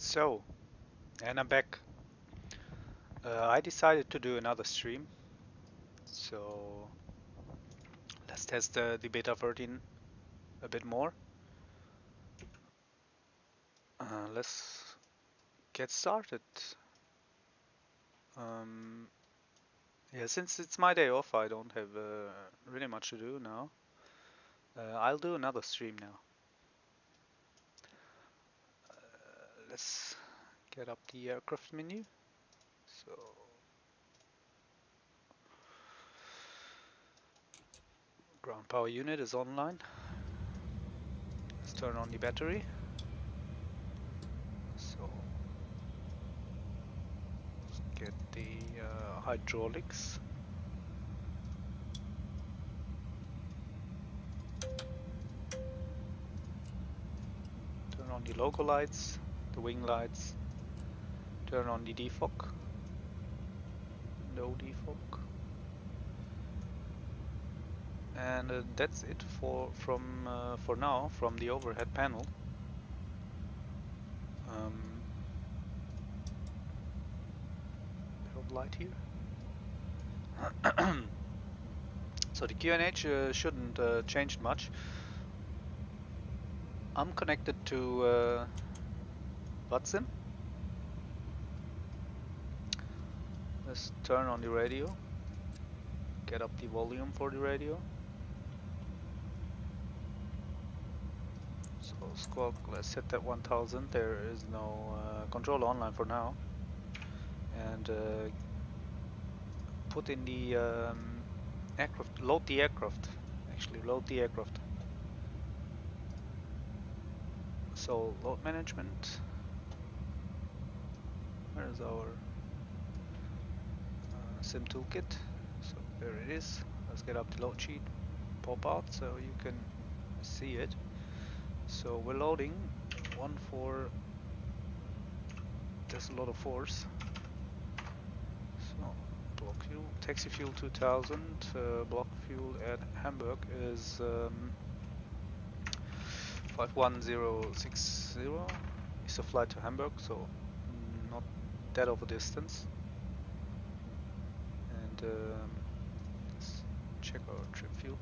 So, and I'm back. I decided to do another stream, so let's test the beta 13 a bit more. Let's get started. Um, yeah, since it's my day off, I don't have really much to do now. I'll do another stream now. Let's get up the aircraft menu. So, ground power unit is online. Let's turn on the battery. So, let's get the hydraulics. Turn on the logo lights, the wing lights. Turn on the defog. No defog. And that's it for now from the overhead panel. Bit of light here. So the QNH shouldn't change much. I'm connected to VATSIM. Let's turn on the radio. Get up the volume for the radio. So Squawk, let's set that 1000. There is no controller online for now. And put in the aircraft, load the aircraft. Actually, load the aircraft. So load management. Where is our sim toolkit? So there it is. Let's get up the load sheet, pop out so you can see it. So we're loading 1-4. There's a lot of force. So block fuel, taxi fuel 2000. Block fuel at Hamburg is 51060. It's a flight to Hamburg, so not that of a distance. And let's check our trip fuel.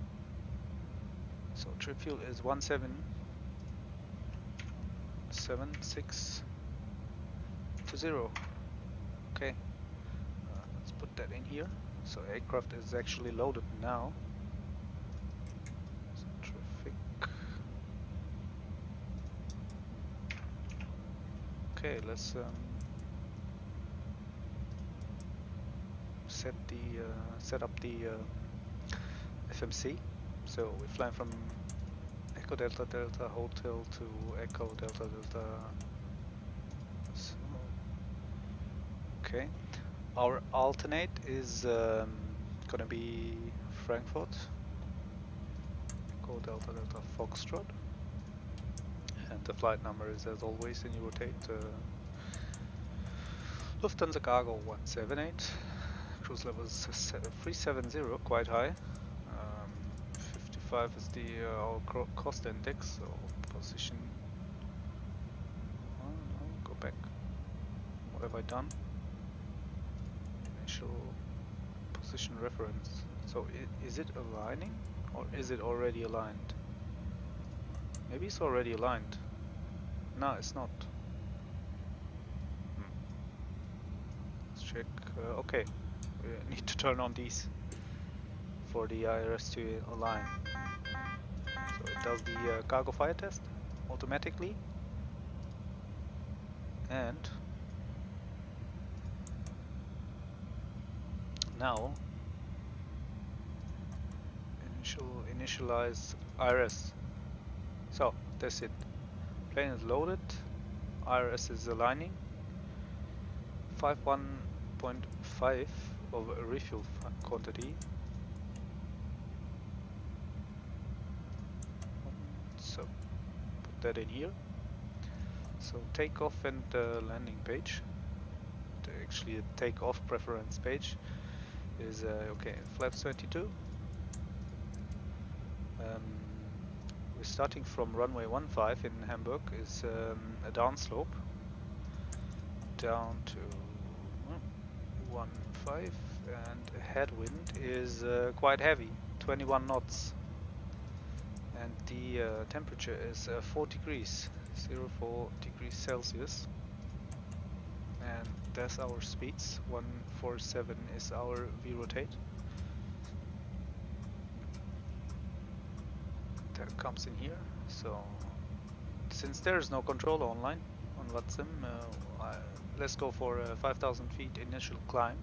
So trip fuel is 177620. Okay, let's put that in here. So aircraft is actually loaded now. So traffic. Okay, let's set up the FMC. So we fly from Echo Delta Delta Hotel to Echo Delta Delta. So, okay, our alternate is gonna be Frankfurt, Echo Delta Delta Foxtrot, and the flight number is, as always, in Rotate Lufthansa Cargo 178. Cruise level is 370, quite high. 55 is the our cost index, so position. Oh, no, go back. What have I done? Initial position reference. So is it aligning, or is it already aligned? Maybe it's already aligned. No, it's not. Let's check. Okay, we need to turn on these for the IRS to align. So it does the cargo fire test automatically, and now initialize IRS. So that's it. Plane is loaded. IRS is aligning. 51.5 of a refuel quantity. So put that in here. So takeoff and landing page. Actually, the takeoff preference page is okay. Flaps 22. We're starting from runway 15 in Hamburg. Is a downslope. down to 1.5, and headwind is quite heavy, 21 knots, and the temperature is 4 degrees, 0.4 degrees Celsius, and that's our speeds. 147 is our V-rotate. That comes in here. So since there is no controller online on VATSIM, let's go for a 5,000 feet initial climb.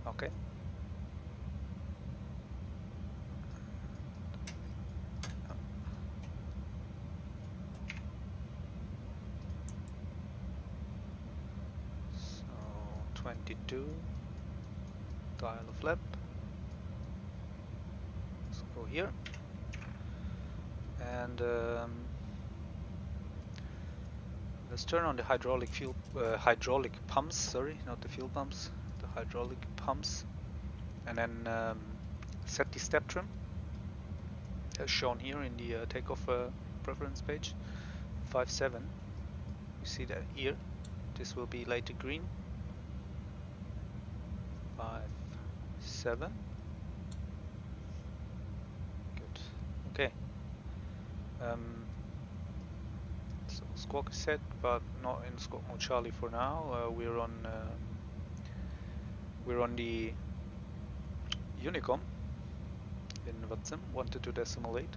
Okay. So 22, dial of lap. Let's go here. And let's turn on the hydraulic pumps. Sorry, not the fuel pumps. The hydraulic pumps, and then set the step trim as shown here in the takeoff preference page. 5.7. You see that here. This will be later green. 5.7. Good. Okay. So squawk is set, but not in squawk mode Charlie for now. We're on the Unicom in VATSIM 122.8.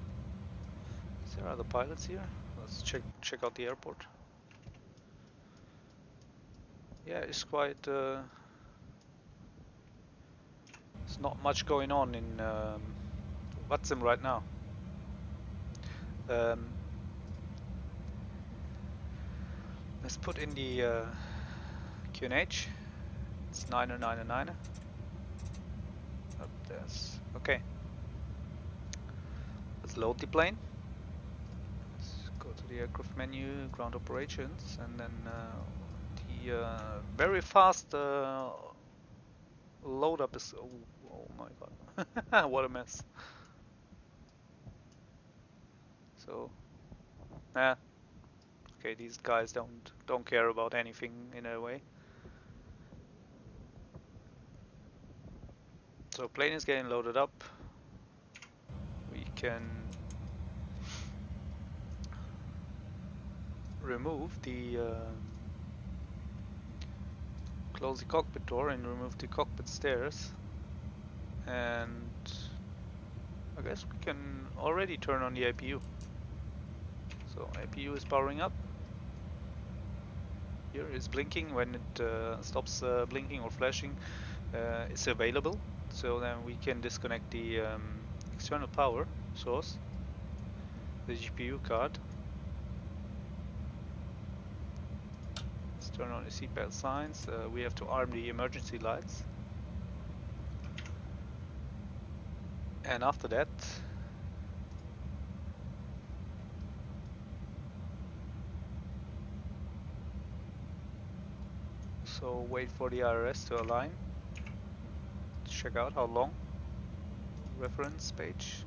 Is there other pilots here? Let's check out the airport. Yeah, it's quite. There's not much going on in VATSIM right now. Let's put in the QNH. It's 9er. Up there's okay. Let's load the plane. Let's go to the aircraft menu, ground operations, and then the very fast load up is. Oh my god! What a mess. So, okay, these guys don't care about anything in a way. So plane is getting loaded up. We can remove the close the cockpit door and remove the cockpit stairs, and I guess we can already turn on the APU. So APU is powering up. Here is blinking. When it stops blinking or flashing, it's available. So then we can disconnect the external power source, the GPU card. Let's turn on the seatbelt signs. We have to arm the emergency lights. And after that, so wait for the IRS to align. Check out how long. Reference page,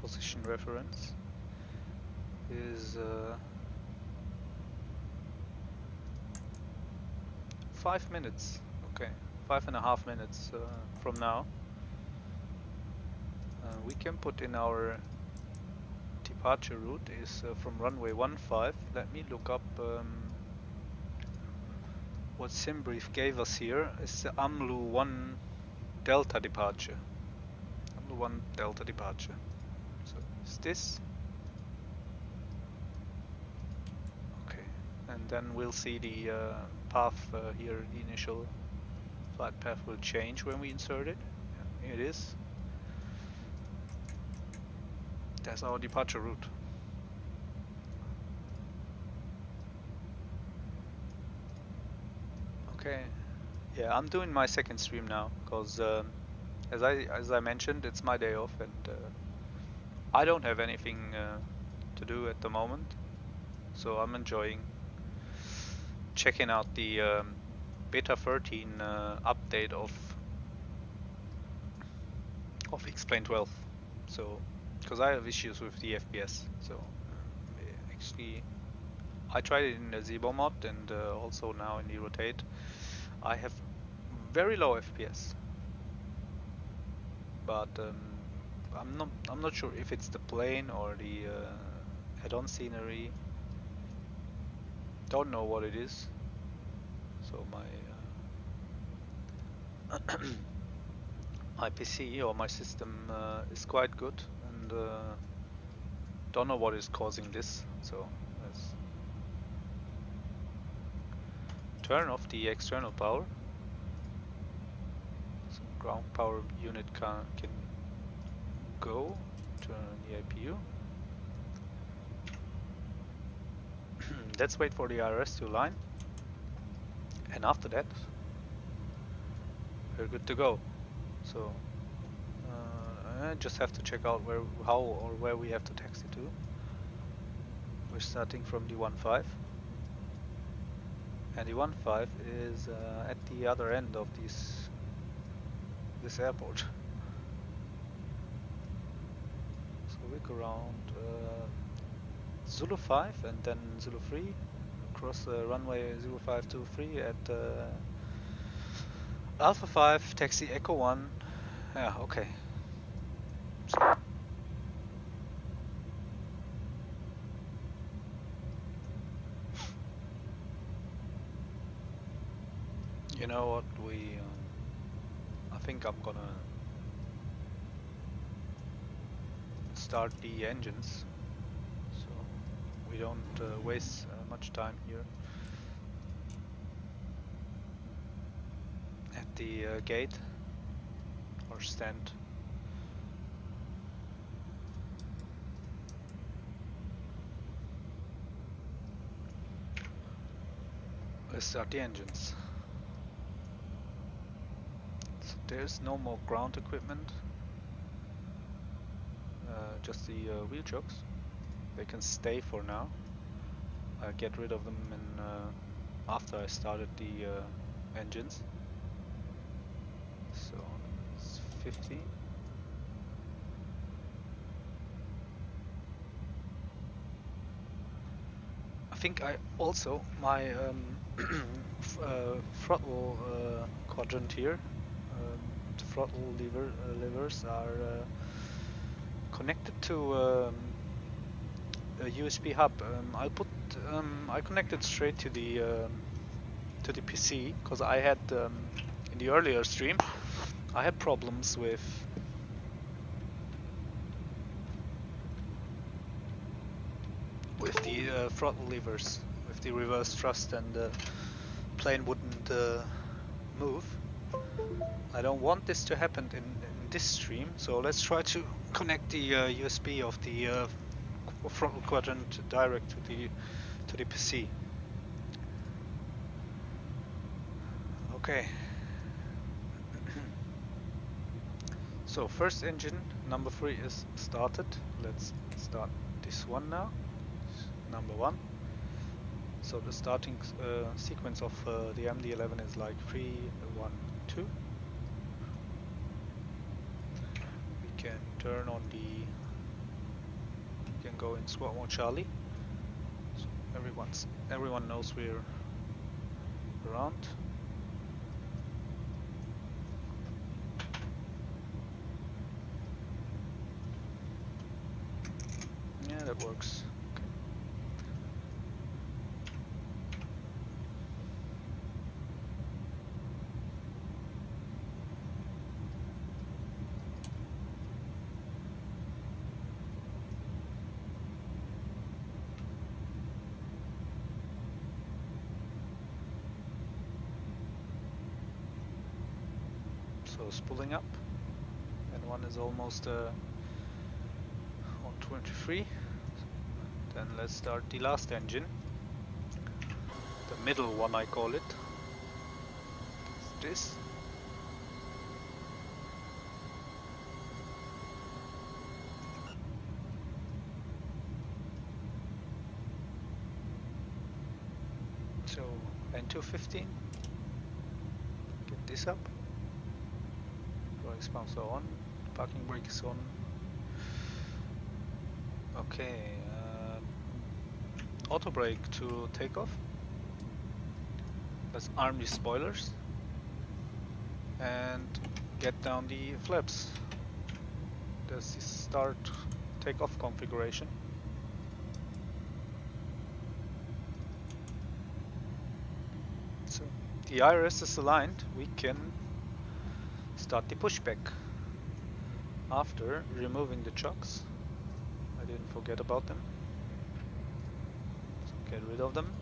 position reference is 5 minutes. Okay, 5.5 minutes from now. We can put in our departure route is from runway 15. Let me look up what SimBrief gave us here. It's the AMLU 1 Delta departure. AMLU 1 Delta departure. So is this? Okay, and then we'll see the path here. The initial flight path will change when we insert it. Yeah, here it is. That's our departure route. Okay, yeah, I'm doing my second stream now because as I mentioned, it's my day off, and I don't have anything to do at the moment, so I'm enjoying checking out the beta 13 update of Xplane 12. So because I have issues with the FPS, so actually I tried it in the Zibo mod and also now in the Rotate. I have very low FPS, but I'm not sure if it's the plane or the add-on scenery. Don't know what it is. So my my PC or my system is quite good, and don't know what is causing this. So let's turn off the external power. So ground power unit can go. Turn on the APU. Let's wait for the IRS to align, and after that we're good to go. So I just have to check out where we have to taxi to. We're starting from the 1.5, and the 1.5 is at the other end of this airport. So we go around Zulu 5 and then Zulu 3, across the runway 0523 at Alpha 5, taxi Echo 1. Yeah, okay. So, you know what, I think I'm gonna start the engines, so we don't waste much time here at the gate or stand. Let's start the engines. So there's no more ground equipment, just the wheel chokes. They can stay for now. I'll get rid of them after I started the engines. So it's 50. I think I also my throttle quadrant here. The throttle levers are connected to a USB hub. I connected straight to the PC because I had in the earlier stream I had problems with the throttle levers, with the reverse thrust, and the plane wouldn't move. I don't want this to happen in this stream, so let's try to connect the USB of the throttle quadrant direct to the PC. Okay. So first engine, number 3, is started. Let's start this one now. Number 1. So the starting sequence of the MD11 is like 3, 1, 2. We can turn on we can go in squad mode Charlie. So everyone knows we're around. Yeah, that works. So spooling up, and one is almost on 23. Then let's start the last engine, the middle one I call it. It's this. So N215, get this up. Brakes pumps are on, parking brake is on. Okay, auto brake to take off. Let's arm the spoilers and get down the flaps. There's the start takeoff configuration. So the IRS is aligned. We can start the pushback after removing the chocks. I didn't forget about them. So get rid of them.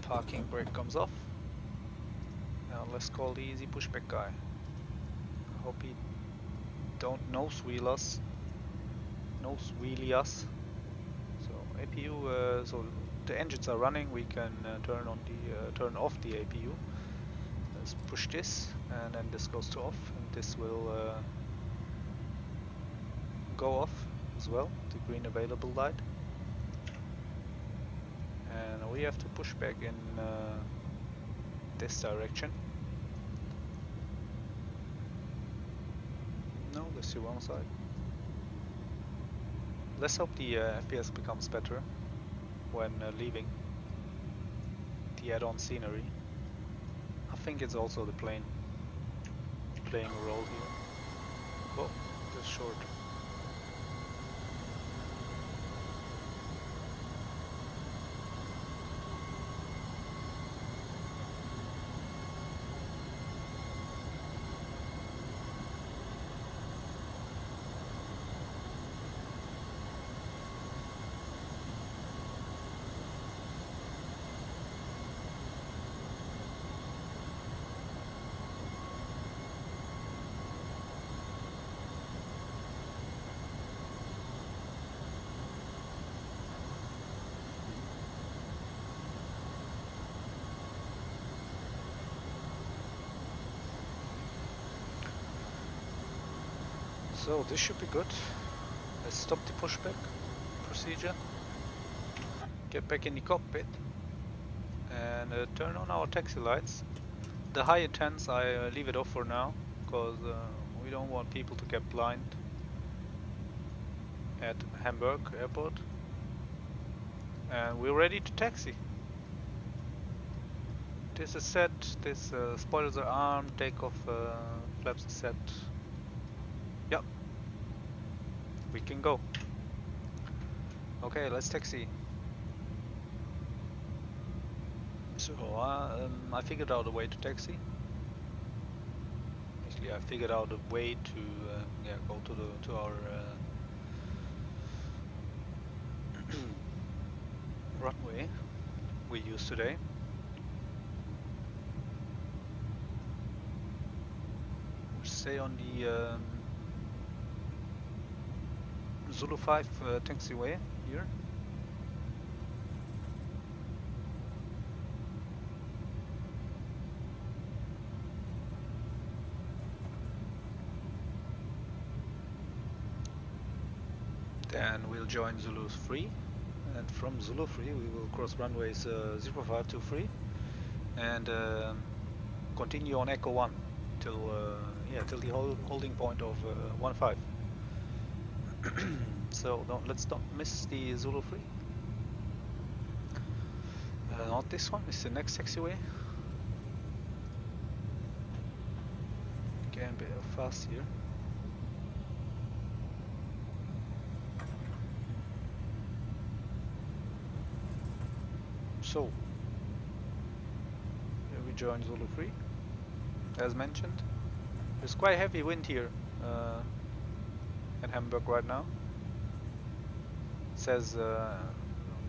Parking brake comes off. Now let's call the easy pushback guy. I hope he don't nose wheel us. Nose wheelie us. So APU. So the engines are running. We can turn on the turn off the APU. Let's push this, and then this goes to off, and this will go off as well. The green available light. And we have to push back in this direction. No, that's the wrong side. Let's hope the FPS becomes better when leaving the add-on scenery. I think it's also the plane playing a role here. Oh, just short. So this should be good. Let's stop the pushback procedure. Get back in the cockpit and turn on our taxi lights. The high intents I leave it off for now, because we don't want people to get blind at Hamburg airport. And we're ready to taxi. This is set, this spoilers are armed, takeoff flaps are set. Yep, we can go. Okay, let's taxi. So I figured out a way to taxi. Actually, I figured out a way to go to our runway we used today. Stay on the Zulu 5 taxiway here. Then we'll join Zulu 3, and from Zulu 3 we will cross runways 0523 and continue on Echo 1 till till the holding point of 15. So let's not miss the Zulu 3. Not this one, it's the next taxiway. Getting a bit fast here. So here we join Zulu 3, as mentioned. There's quite heavy wind here in Hamburg right now. It says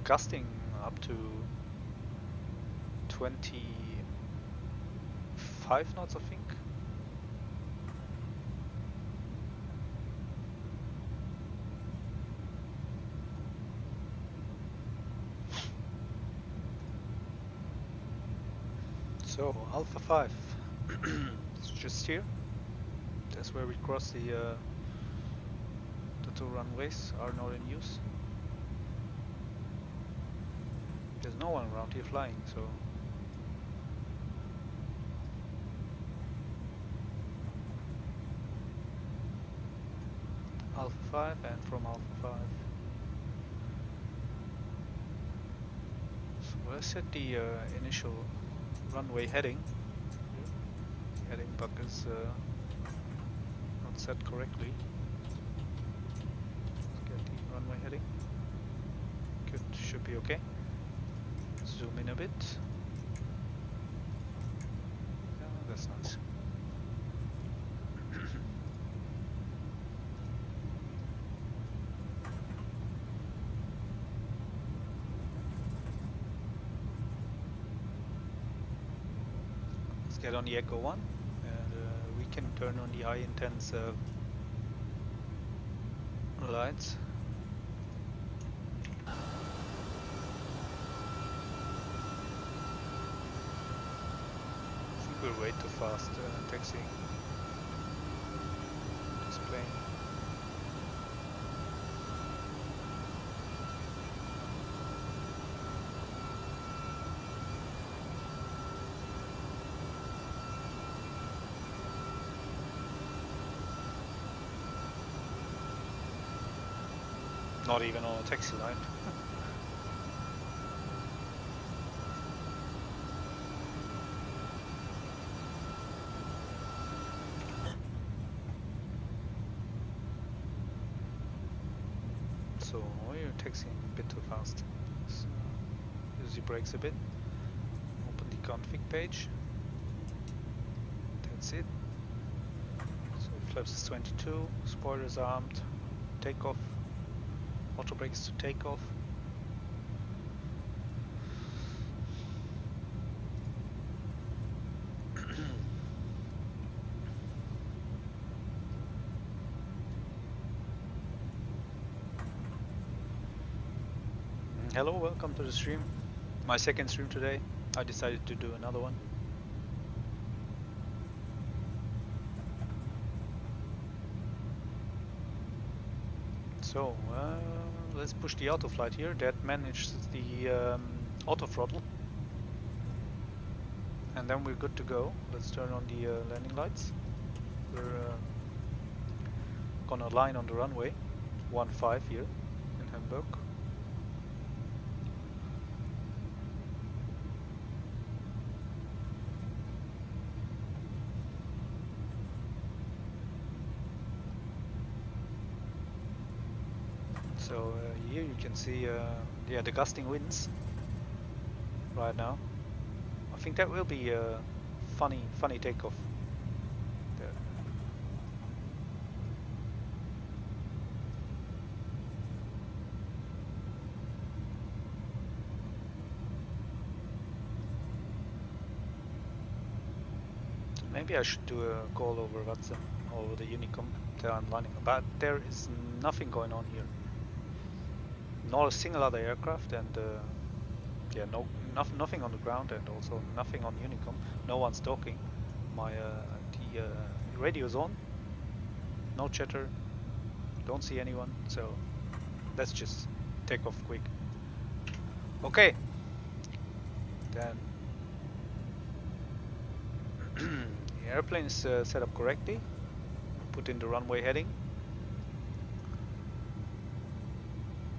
gusting up to 25 knots, I think. So Alpha 5, it's just here. That's where we cross the two runways are not in use. There's no one around here flying, so Alpha 5 and from Alpha 5. So let's set the initial runway heading. The heading bug is not set correctly. Let's get the runway heading. Good, should be okay. Zoom in a bit. Yeah, that's nice. Let's get on the Echo 1 and we can turn on the high intense lights. We're way too fast taxiing this plane. Not even on a taxi line. So you're taxiing a bit too fast. So use the brakes a bit. Open the config page. That's it. So flaps is 22, spoilers armed, takeoff, auto brakes to takeoff. Hello, welcome to the stream. My second stream today. I decided to do another one. So, let's push the auto flight here. That manages the auto throttle. And then we're good to go. Let's turn on the landing lights. We're gonna line on the runway 15 here in Hamburg. So here you can see yeah, the gusting winds right now. I think that will be a funny takeoff. There. Maybe I should do a call over VATSIM, over the Unicom that I'm landing, but there is nothing going on here. Not a single other aircraft, and yeah, nothing on the ground, and also nothing on Unicom. No one's talking. My the radio's on. No chatter. Don't see anyone. So let's just take off quick. Okay. Then the airplane is set up correctly. Put in the runway heading.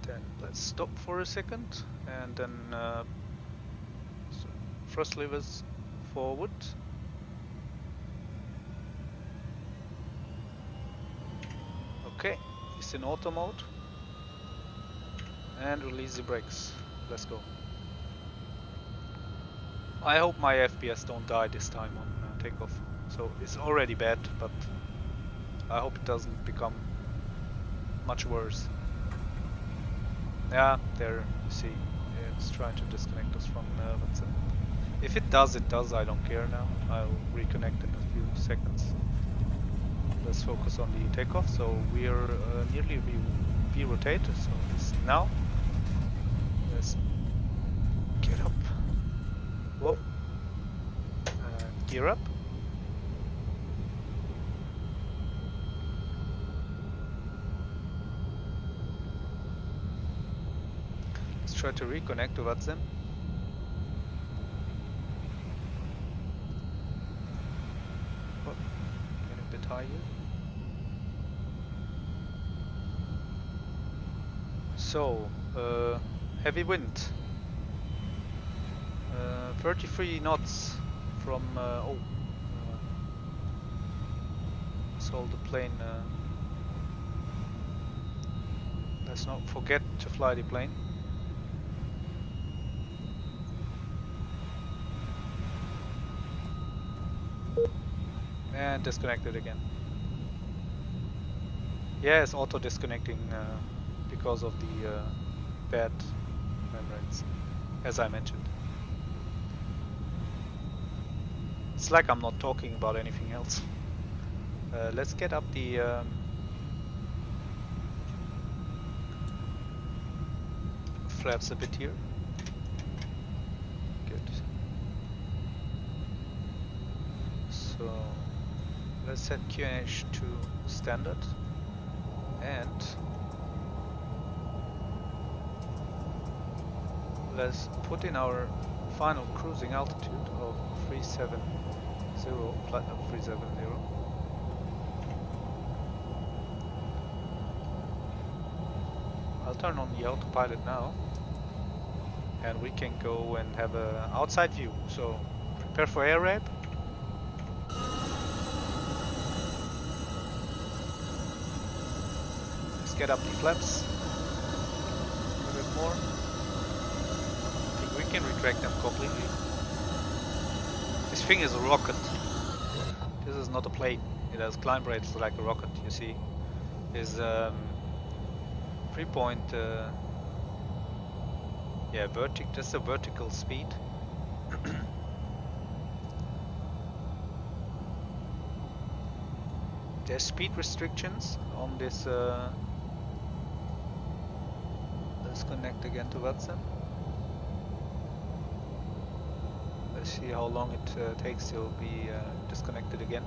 Then let's stop for a second, and then so thrust levers forward. Okay, it's in auto mode, and release the brakes. Let's go. I hope my FPS don't die this time on takeoff. So it's already bad, but I hope it doesn't become much worse. Yeah, there you see, it's trying to disconnect us from VATSIM. If it does, it does. I don't care now. I'll reconnect in a few seconds. Let's focus on the takeoff. So we are nearly V-rotate. So it's now. Let's get up. Whoa. Gear up. Try to reconnect to VATSIM. Oh, get a bit higher. So, heavy wind, 33 knots from, saw the plane, let's not forget to fly the plane. And disconnected again. Yeah, it's auto disconnecting because of the bad frame rates, as I mentioned. It's like I'm not talking about anything else. Let's get up the flaps a bit here. Good. So let's set QNH to standard and let's put in our final cruising altitude of 370, flight level 370. I'll turn on the autopilot now and we can go and have an outside view. So prepare for air raid. Let's get up the flaps a bit more. I think we can retract them completely. This thing is a rocket. This is not a plane. It has climb rates like a rocket, you see. Is 3 yeah, just a vertical speed. There's speed restrictions on this. Let's connect again to VATSIM. Let's see how long it takes to be disconnected again.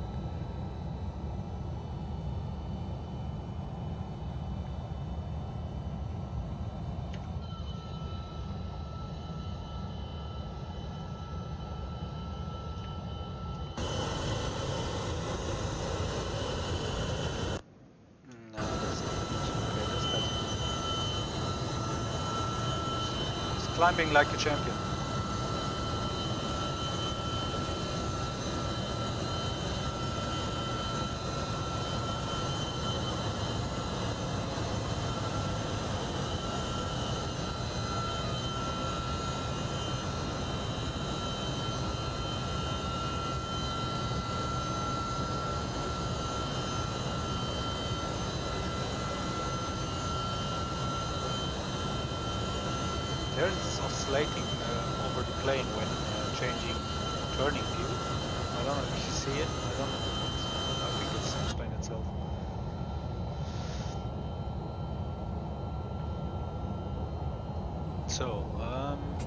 Climbing like a champion. There's oscillating over the plane when changing turning view. I don't know if you see it. I don't know. I think it's Xplane itself. So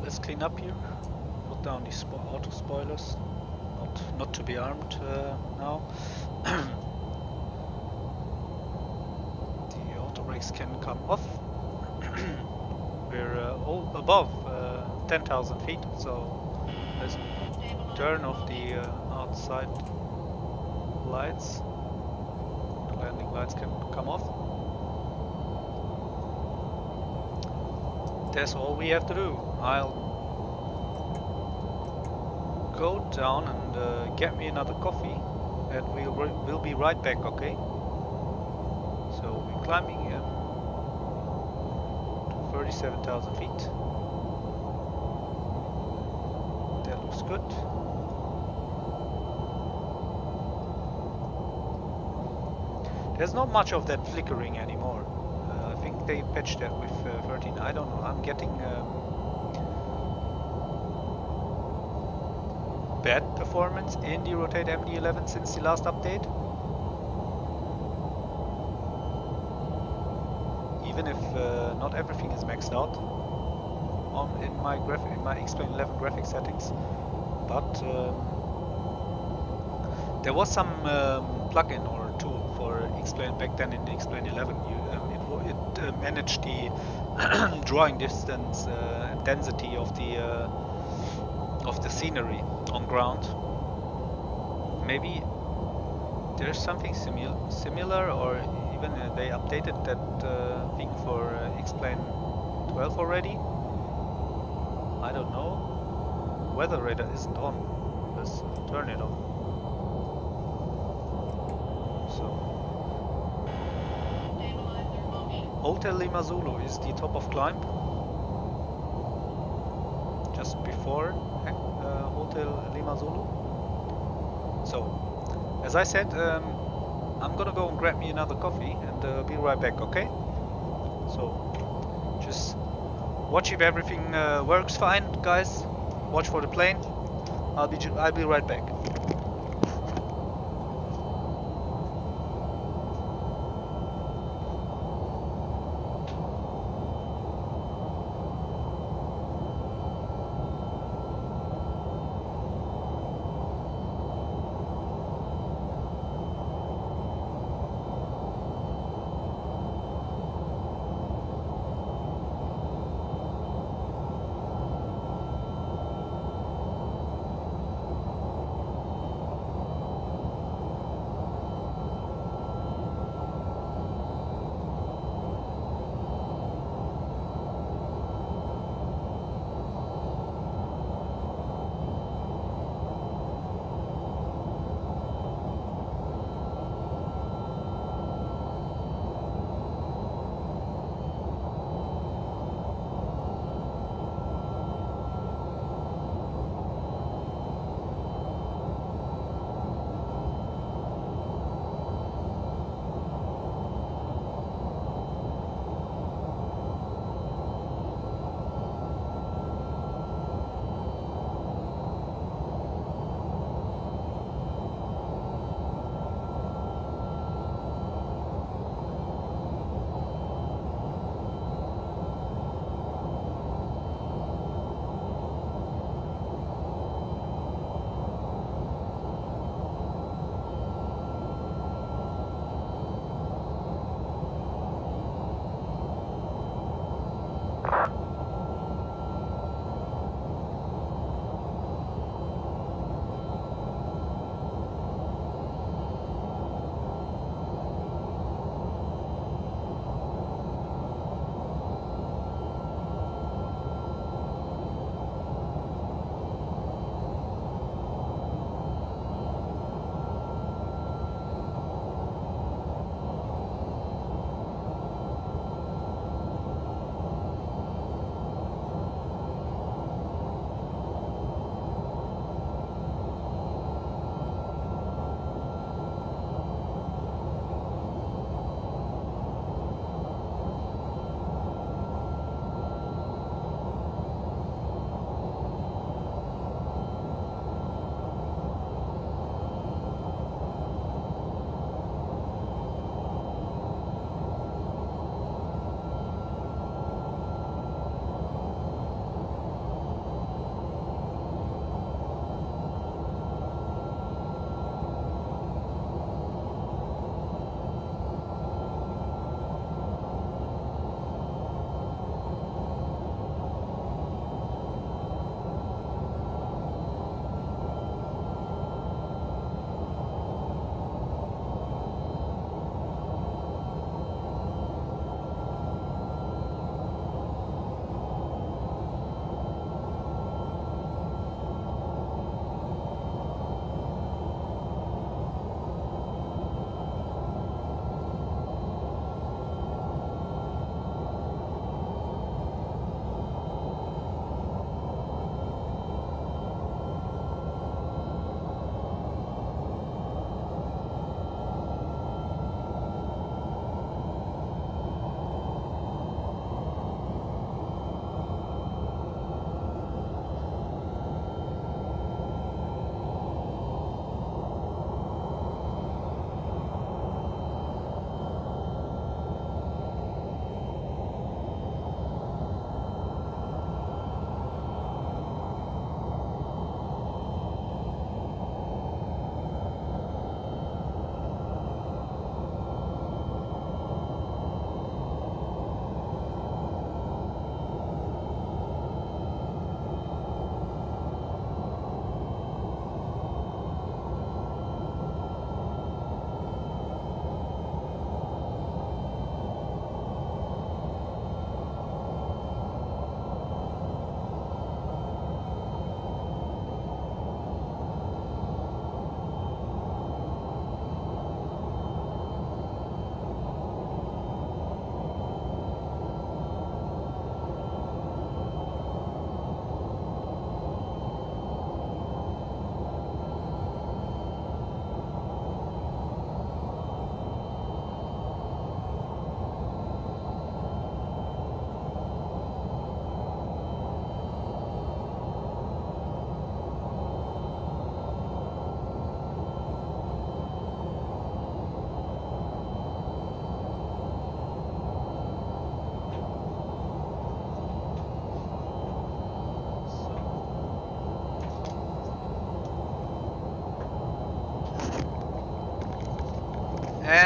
let's clean up here. Put down the auto spoilers. Not to be armed now. The auto brakes can come off. We're all above 10,000 feet, so let's turn off the outside lights. The landing lights can come off. That's all we have to do. I'll go down and get me another coffee, and we'll be right back, okay? So we're climbing 37,000 feet. That looks good. There's not much of that flickering anymore. I think they patched that with 13. I don't know. I'm getting bad performance in the Rotate MD11 since the last update. Even if not everything is maxed out in my Xplane 11 graphic settings, but there was some plugin or tool for Xplane back then in the Xplane 11. It managed the drawing distance and density of the scenery on ground. Maybe there's something similar, or even they updated that thing for Xplane 12 already. I don't know. Weather radar isn't on. Let's turn it on. So Hotel Lima Zulu is the top of climb. Just before Hotel Lima Zulu. So, as I said, I'm gonna go and grab me another coffee and be right back, okay? So, just watch if everything works fine, guys. Watch for the plane. I'll be right back.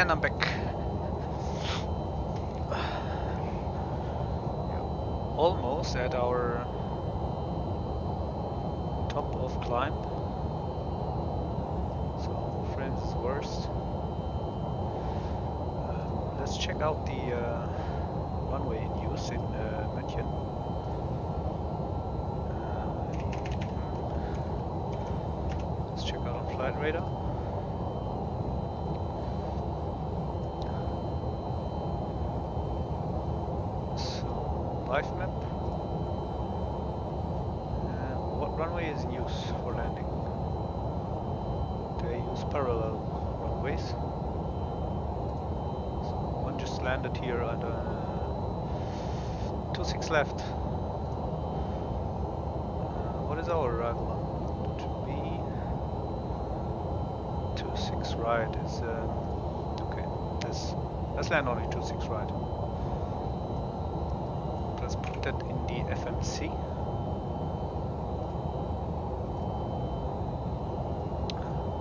And I'm back. Almost at our top of climb. So frames is worst. Let's check out the runway in use in München. Let's check out on flight radar. Life map. What runway is in use for landing? They use parallel runways. So one just landed here at 26 left. What is our arrival on? To be 26 right is okay. Let's land only 26 right. Let's put that in the FMC.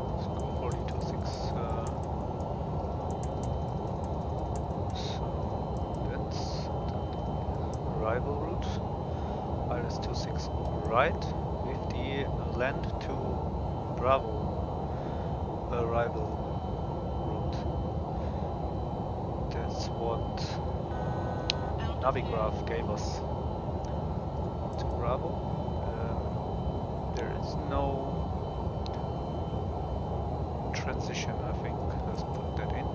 Let's go 42.6. So that's the arrival route. Iris 26 right with the land to Bravo arrival route. That's what Navigraph gave us to Bravo. There is no transition, I think. Let's put that in.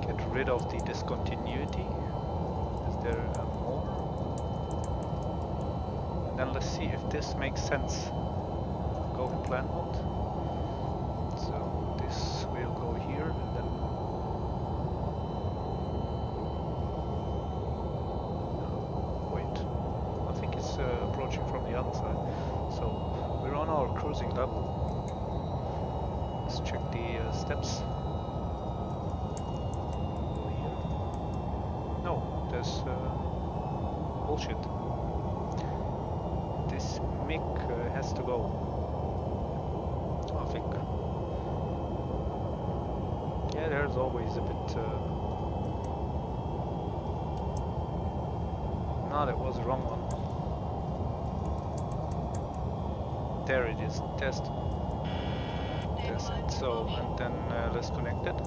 Get rid of the discontinuity. Is there more? And then let's see if this makes sense. Go in plan mode. So this will go here and then approaching from the other side. So we're on our cruising level. Let's check the steps. Here. No, there's bullshit. This MiG has to go. I think. Yeah, there's always a bit. No, that was the wrong one. There it is, test. So, and then let's connect it.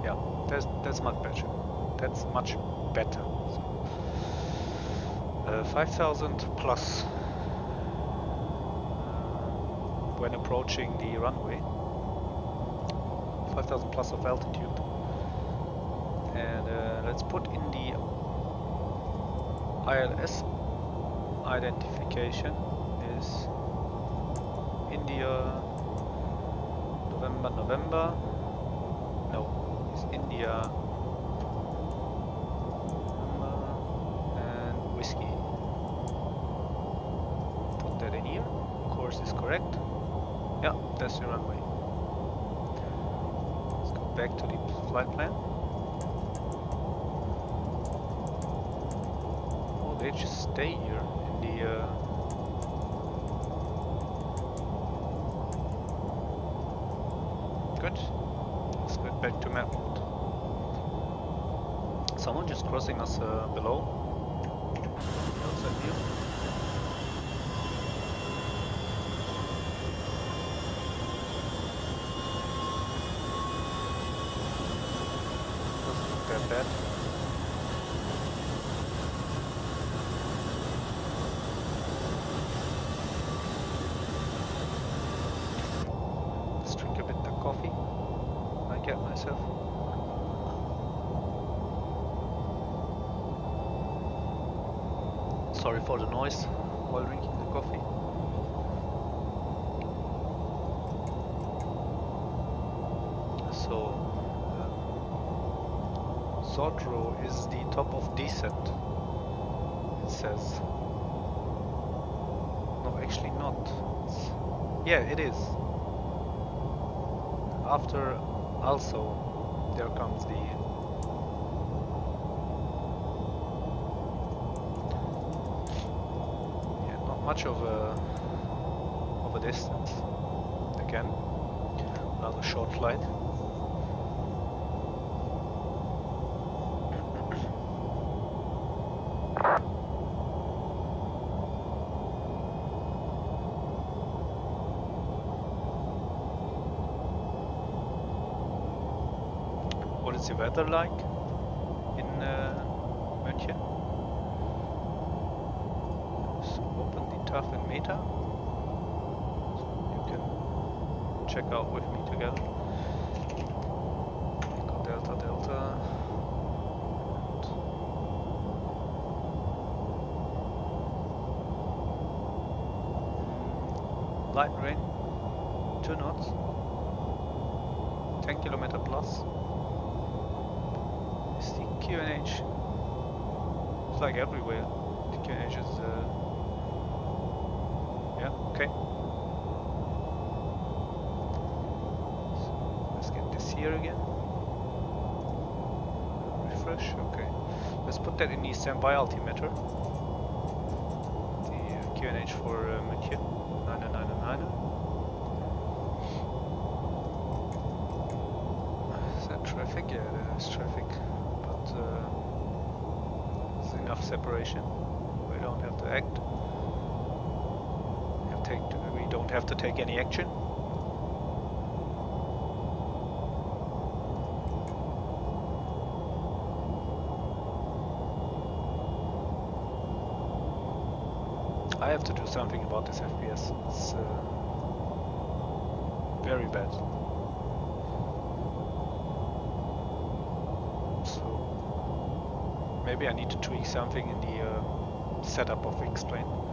Yeah, that's much better. That's much better. So, 5,000 plus when approaching the runway. 5,000 plus of altitude. And let's put in the ILS identification. Is India November. No, it's India and whiskey. Put that in here. Course is correct. Yeah, that's the runway. Let's go back to the flight plan. Oh, they just stay here in the good. Let's get back to map mode. Someone just crossing us below. Outside view. Doesn't look that bad. Coffee, I get myself. Sorry for the noise while drinking the coffee. So, Zodro is the top of descent, it says. No, actually not. Yeah, it is. After also there comes the not much of a distance. Again, another short flight. What's the weather like in München? So open the TAF in Meta. So you can check out with me together. Echo Delta Delta. Light rain, 2 knots, 10 km plus. Is the QNH? It's like everywhere. The QNH is, yeah, okay. So let's get this here again. Refresh, okay. Let's put that in the standby altimeter. The QNH for München. 999. Is that traffic? Yeah, there is traffic, but there's enough separation. We don't have to act. We don't have to take any action. I have to do something about this FPS. It's very bad. So maybe I need to tweak something in the setup of Xplane.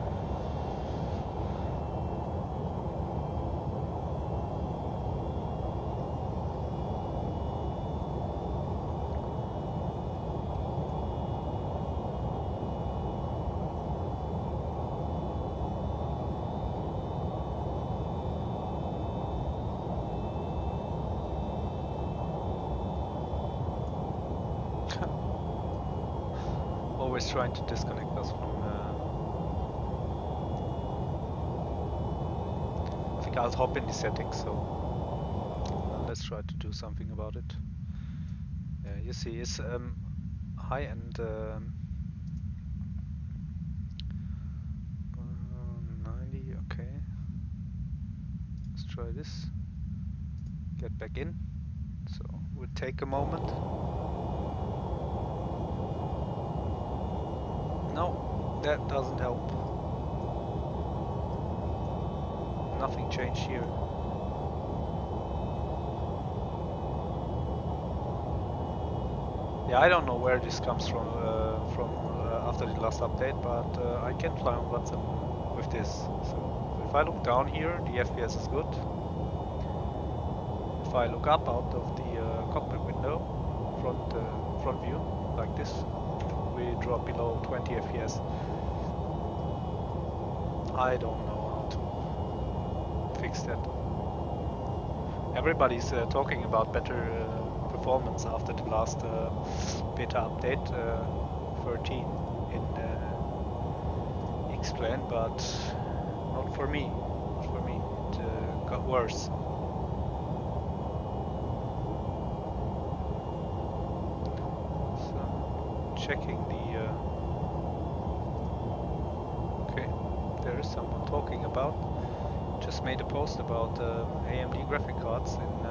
Always trying to disconnect us from I think I'll hop in the settings, so let's try to do something about it. Yeah, you see it's high and 90, okay. Let's try this. Get back in. So we'll take a moment. No, that doesn't help. Nothing changed here. Yeah, I don't know where this comes from after the last update, but I can fly on VATSIM with this. So if I look down here, the FPS is good. If I look up out of the cockpit window, front view, like this, we drop below 20 FPS. I don't know how to fix that. Everybody's talking about better performance after the last beta update 13 in Xplane, but not for me. Not for me. It got worse. Checking the okay, there is someone talking about, just made a post about AMD graphic cards in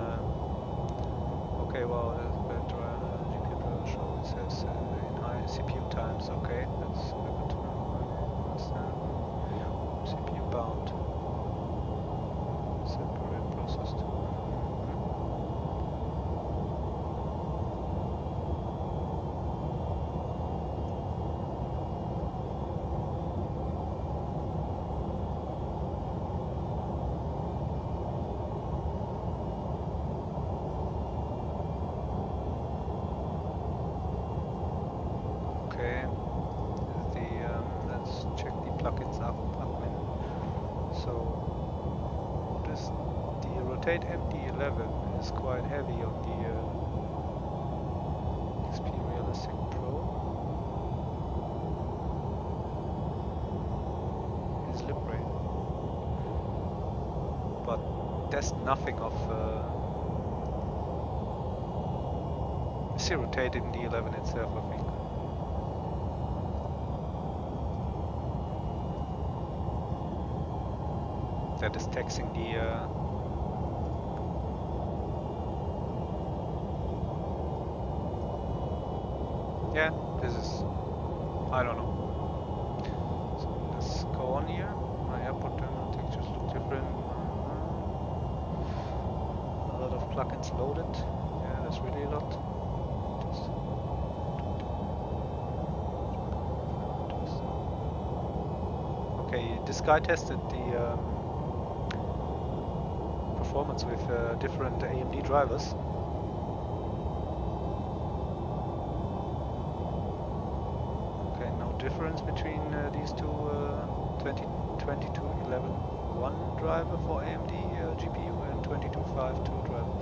okay, well GPU show, it says in high CPU times. Okay, that's good to know. CPU bound separate processed. Rotate MD11 is quite heavy on the XP Realistic Pro. Is lip rain, but there's nothing of Rotate MD11 itself, I think. That is taxing the Yeah, this is, I don't know. So let's go on here. My airport terminal textures look different. A lot of plugins loaded. Yeah, there's really a lot. Okay, this guy tested the performance with different AMD drivers. Okay, no difference between these two 22.11.1 driver for AMD GPU and 22.5.2 driver.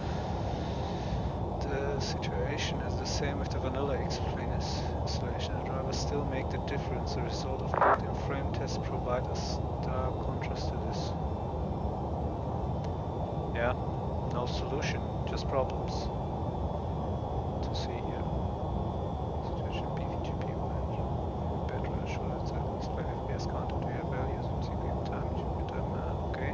The situation is the same with the vanilla Xplane installation. The drivers still make the difference. The result of built-in frame tests provide a stark contrast to this. Yeah, no solution, just problems to see here. Situation beefy GPU and better should I say display FPS count to your values and CPU time, GPU time, okay.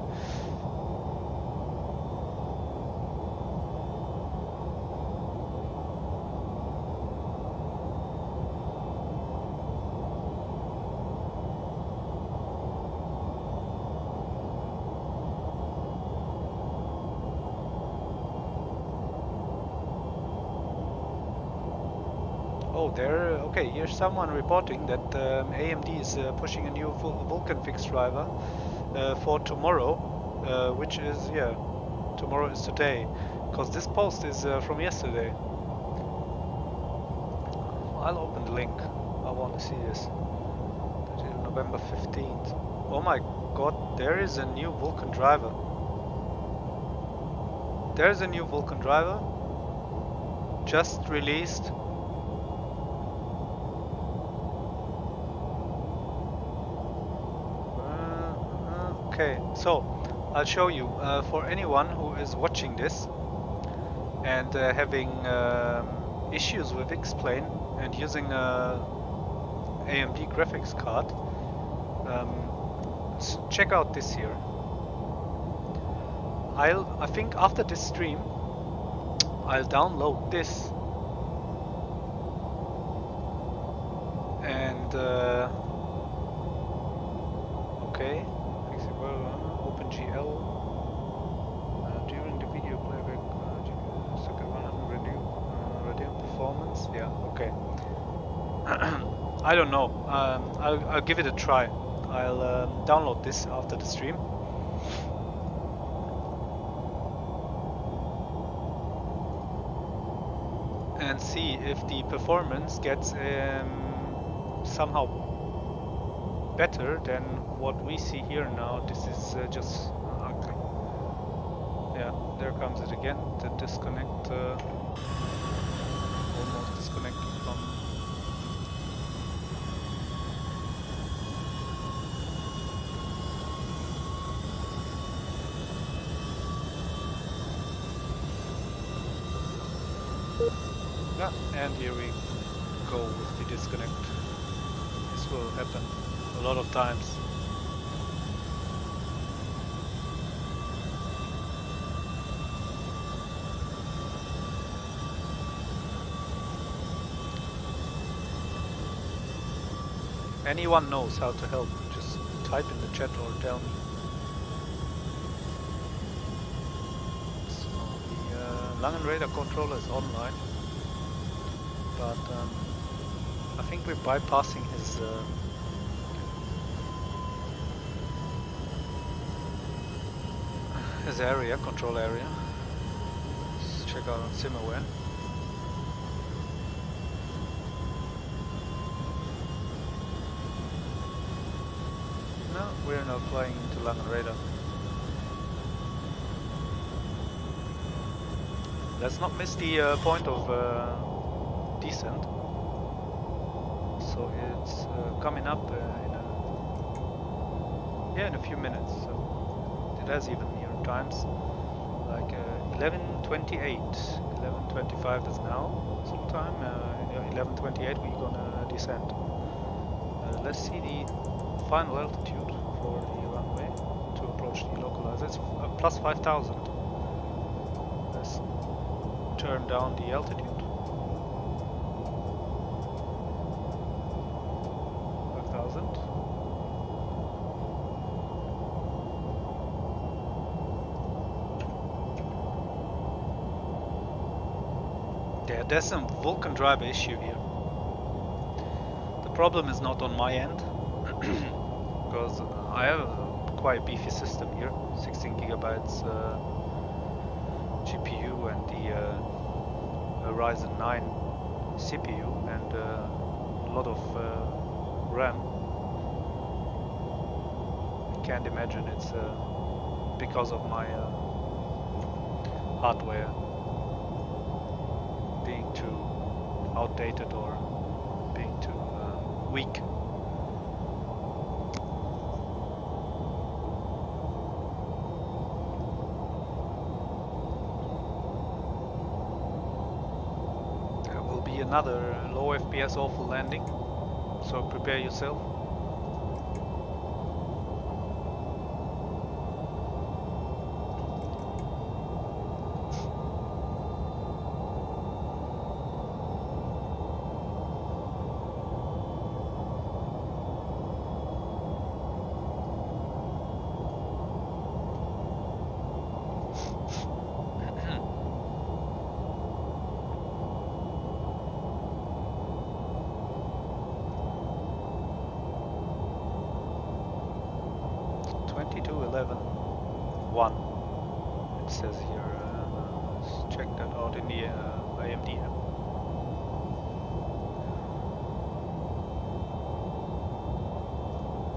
Oh, there. Okay, here's someone reporting that AMD is pushing a new Vulkan fix driver for tomorrow, which is, yeah, tomorrow is today, because this post is from yesterday. I'll open the link. I want to see this. November 15th. Oh my god, there is a new Vulkan driver. There's a new Vulkan driver just released. Okay, so I'll show you for anyone who is watching this and having issues with Xplane and using AMD graphics card. Check out this here. I think after this stream I'll download this and okay. OpenGL during the video playback second 100 Radeon performance. Yeah, okay. I don't know. I'll give it a try. I'll download this after the stream. And see if the performance gets somehow better than what we see here now. This is just ugly. Yeah, there comes it again. The disconnect, almost disconnected from. Yeah, and here we go with the disconnect. This will happen a lot of times. Anyone knows how to help, just type in the chat or tell me. So the Langenräder controller is online, but I think we're bypassing his area, control area. Let's check out on SimAware. No, we're not flying into Langenräder. Let's not miss the point of descent. So it's coming up in a few minutes. So it has even near times, like 11:28, 11:25 is now sometime. 11:28 we're gonna descend. Let's see the final altitude for the runway to approach the localizer. It's plus 5,000. Let's turn down the altitude. There's some Vulcan driver issue here. The problem is not on my end, because I have a quite beefy system here, 16 gigabytes GPU and the Ryzen 9 CPU and a lot of RAM. I can't imagine it's because of my hardware being too outdated or being too weak. There will be another low FPS awful landing, so prepare yourself. It says here, let's check that out in the AMD app.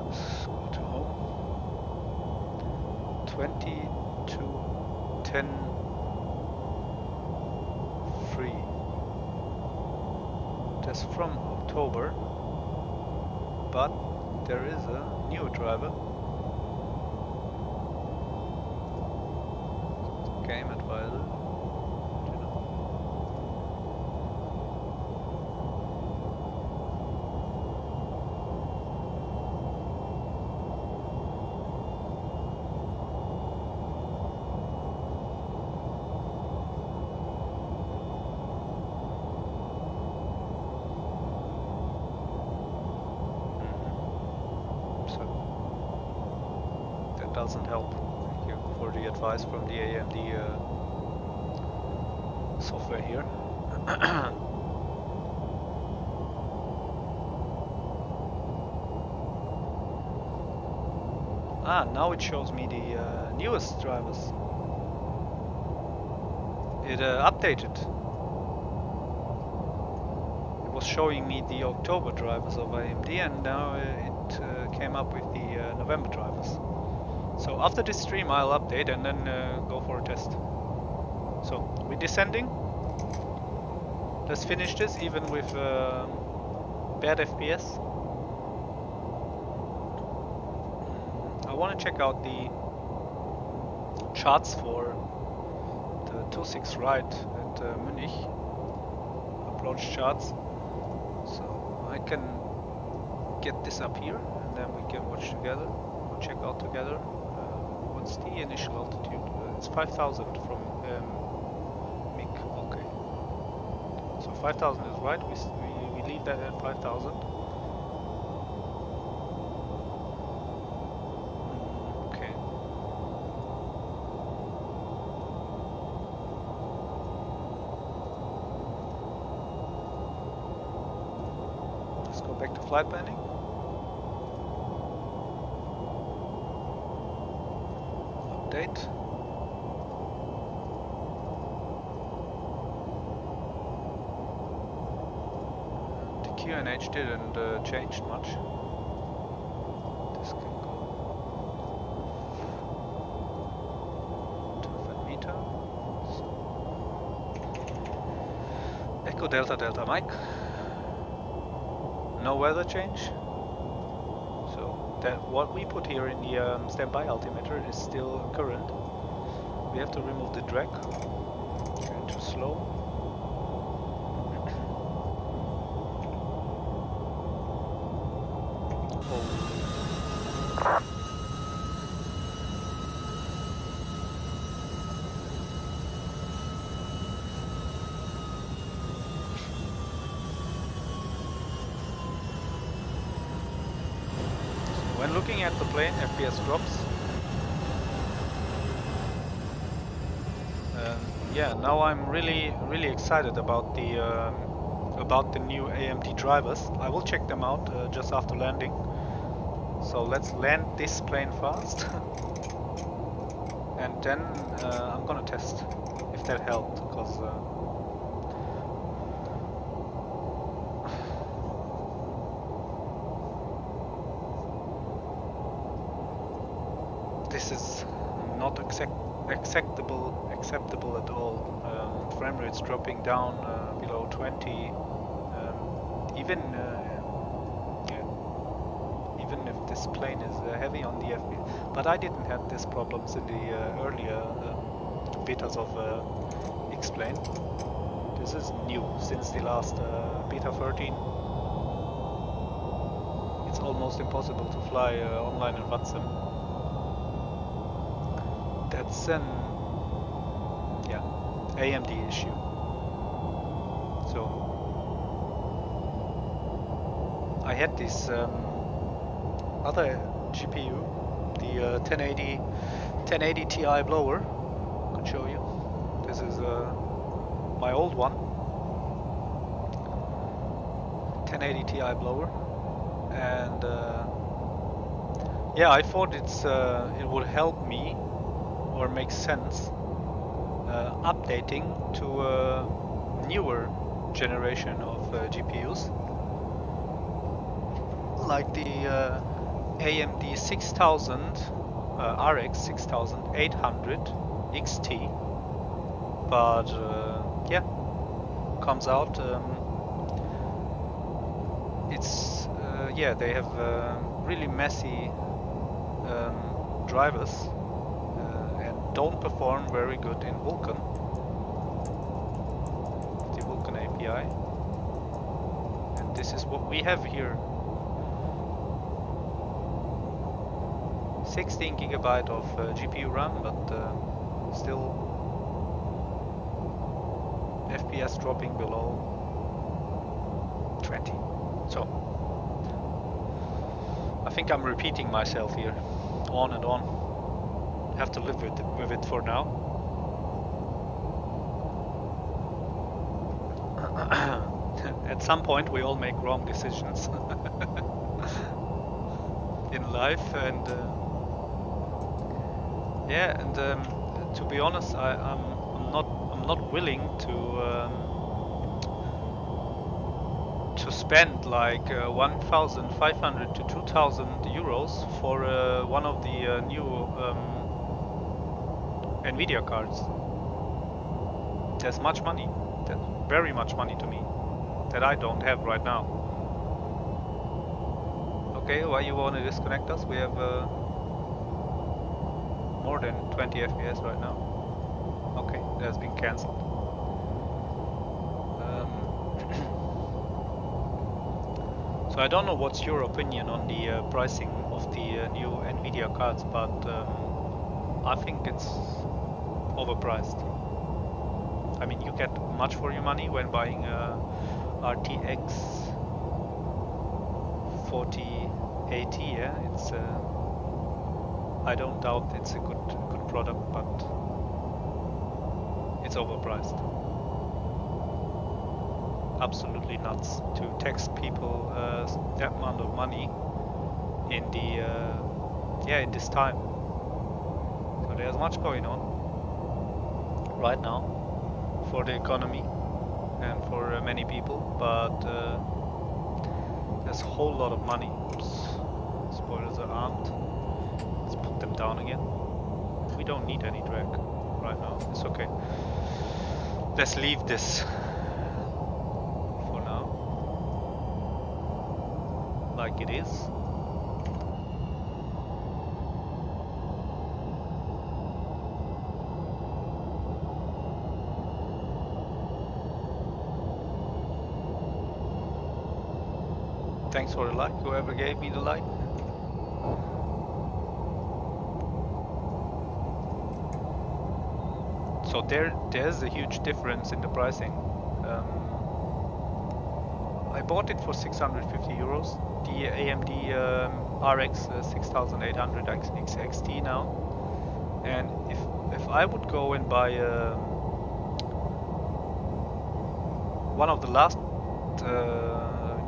Let's go to home. 2210 free. That's from October, but there is a new driver. Game advisor. So that doesn't help. Thank you for the advice from the AMD software here. Now it shows me the newest drivers. It updated. It was showing me the October drivers of AMD, and now it came up with the November drivers. So after this stream I'll update and then go for a test. So we're descending. Let's finish this even with bad FPS. I want to check out the charts for the 2.6 right at Munich. Approach charts. So I can get this up here and then we can watch together, check out together. What's the initial altitude? It's 5,000 from Mick. Okay. So 5,000 is right. We leave that at 5,000. Okay. Let's go back to flight planning. Update. The QNH didn't change much. This can go 12 meter. So. Echo Delta Delta Mike. No weather change. So that what we put here in the standby altimeter is still current. We have to remove the drag. Going too slow. When looking at the plane, FPS drops. yeah, now I'm really excited about the new AMD drivers. I will check them out just after landing. So let's land this plane fast, and then I'm gonna test if that helped, because this is not acceptable at all. Frame rate's dropping down below 20. Even yeah, even if this plane is heavy on the FPS, but I didn't have these problems in the earlier betas of Xplane. This is new since the last beta 13. It's almost impossible to fly online in VATSIM. That's an AMD issue. So I had this other GPU, the 1080 Ti blower. Could show you. This is my old one, 1080 Ti blower, and yeah, I thought it would help me or make sense updating to a newer generation of GPUs, like the AMD 6000 RX 6800 XT, but yeah, comes out it's yeah, they have really messy drivers and don't perform very good in Vulkan, the Vulkan API, and this is what we have here. 16 gigabyte of GPU RAM, but still FPS dropping below 20. So I think I'm repeating myself here, on and on. Have to live with it for now. At some point we all make wrong decisions in life, and yeah, and to be honest, I'm not willing to spend like 1,500 to 2,000 euros for one of the new Nvidia cards. That's much money. That's very much money to me that I don't have right now. Okay, why you want to disconnect us? We have more than 20 FPS right now. Okay, that has been cancelled. So I don't know what's your opinion on the pricing of the new Nvidia cards, but I think it's overpriced. I mean, you get much for your money when buying a RTX 4080. Yeah, it's I don't doubt it's a good product, but it's overpriced. Absolutely nuts to tax people that amount of money in the in this time. So there's much going on right now for the economy and for many people, but there's a whole lot of money. Oops. Spoilers are armed. Let's put them down again. We don't need any drag right now. It's okay. Let's leave this for now like it is. Thanks for the like, whoever gave me the like. So there's a huge difference in the pricing. I bought it for 650 euros, the AMD RX 6800 XT now. And if I would go and buy one of the last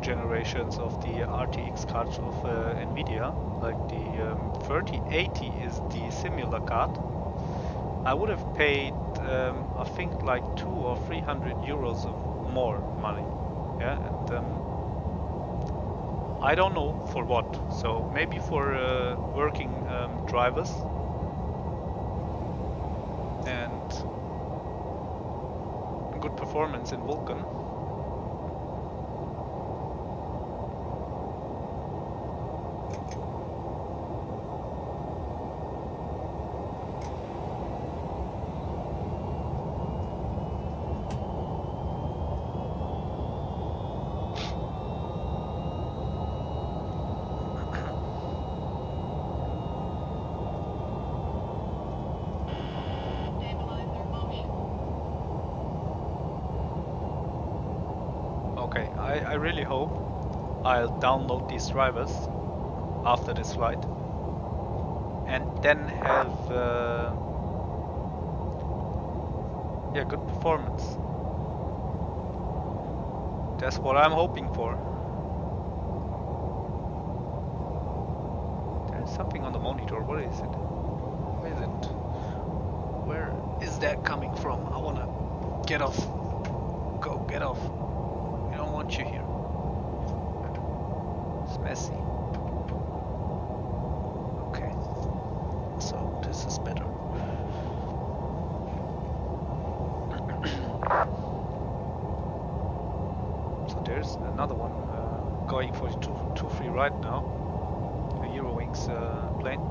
generations of the RTX cards of Nvidia, like the 3080 is the similar card. I would have paid, I think, like 200 or 300 euros of more money. Yeah, and I don't know for what. So maybe for working drivers and good performance in Vulkan. Okay, I really hope I'll download these drivers after this flight and then have yeah, good performance. That's what I'm hoping for. There's something on the monitor. What is it? Where is it? Where is that coming from? I wanna get off. Go, get off. I don't want you here. It's messy. Okay. So this is better. So there's another one going for 2-3 right now. A Eurowings plane.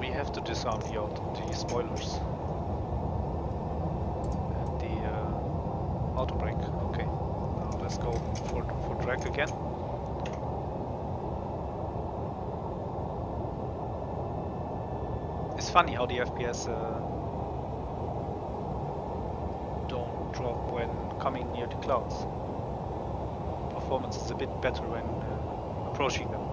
We have to disarm the spoilers. Auto brake. Okay, now let's go for drag again. It's funny how the FPS don't drop when coming near the clouds. Performance is a bit better when approaching them.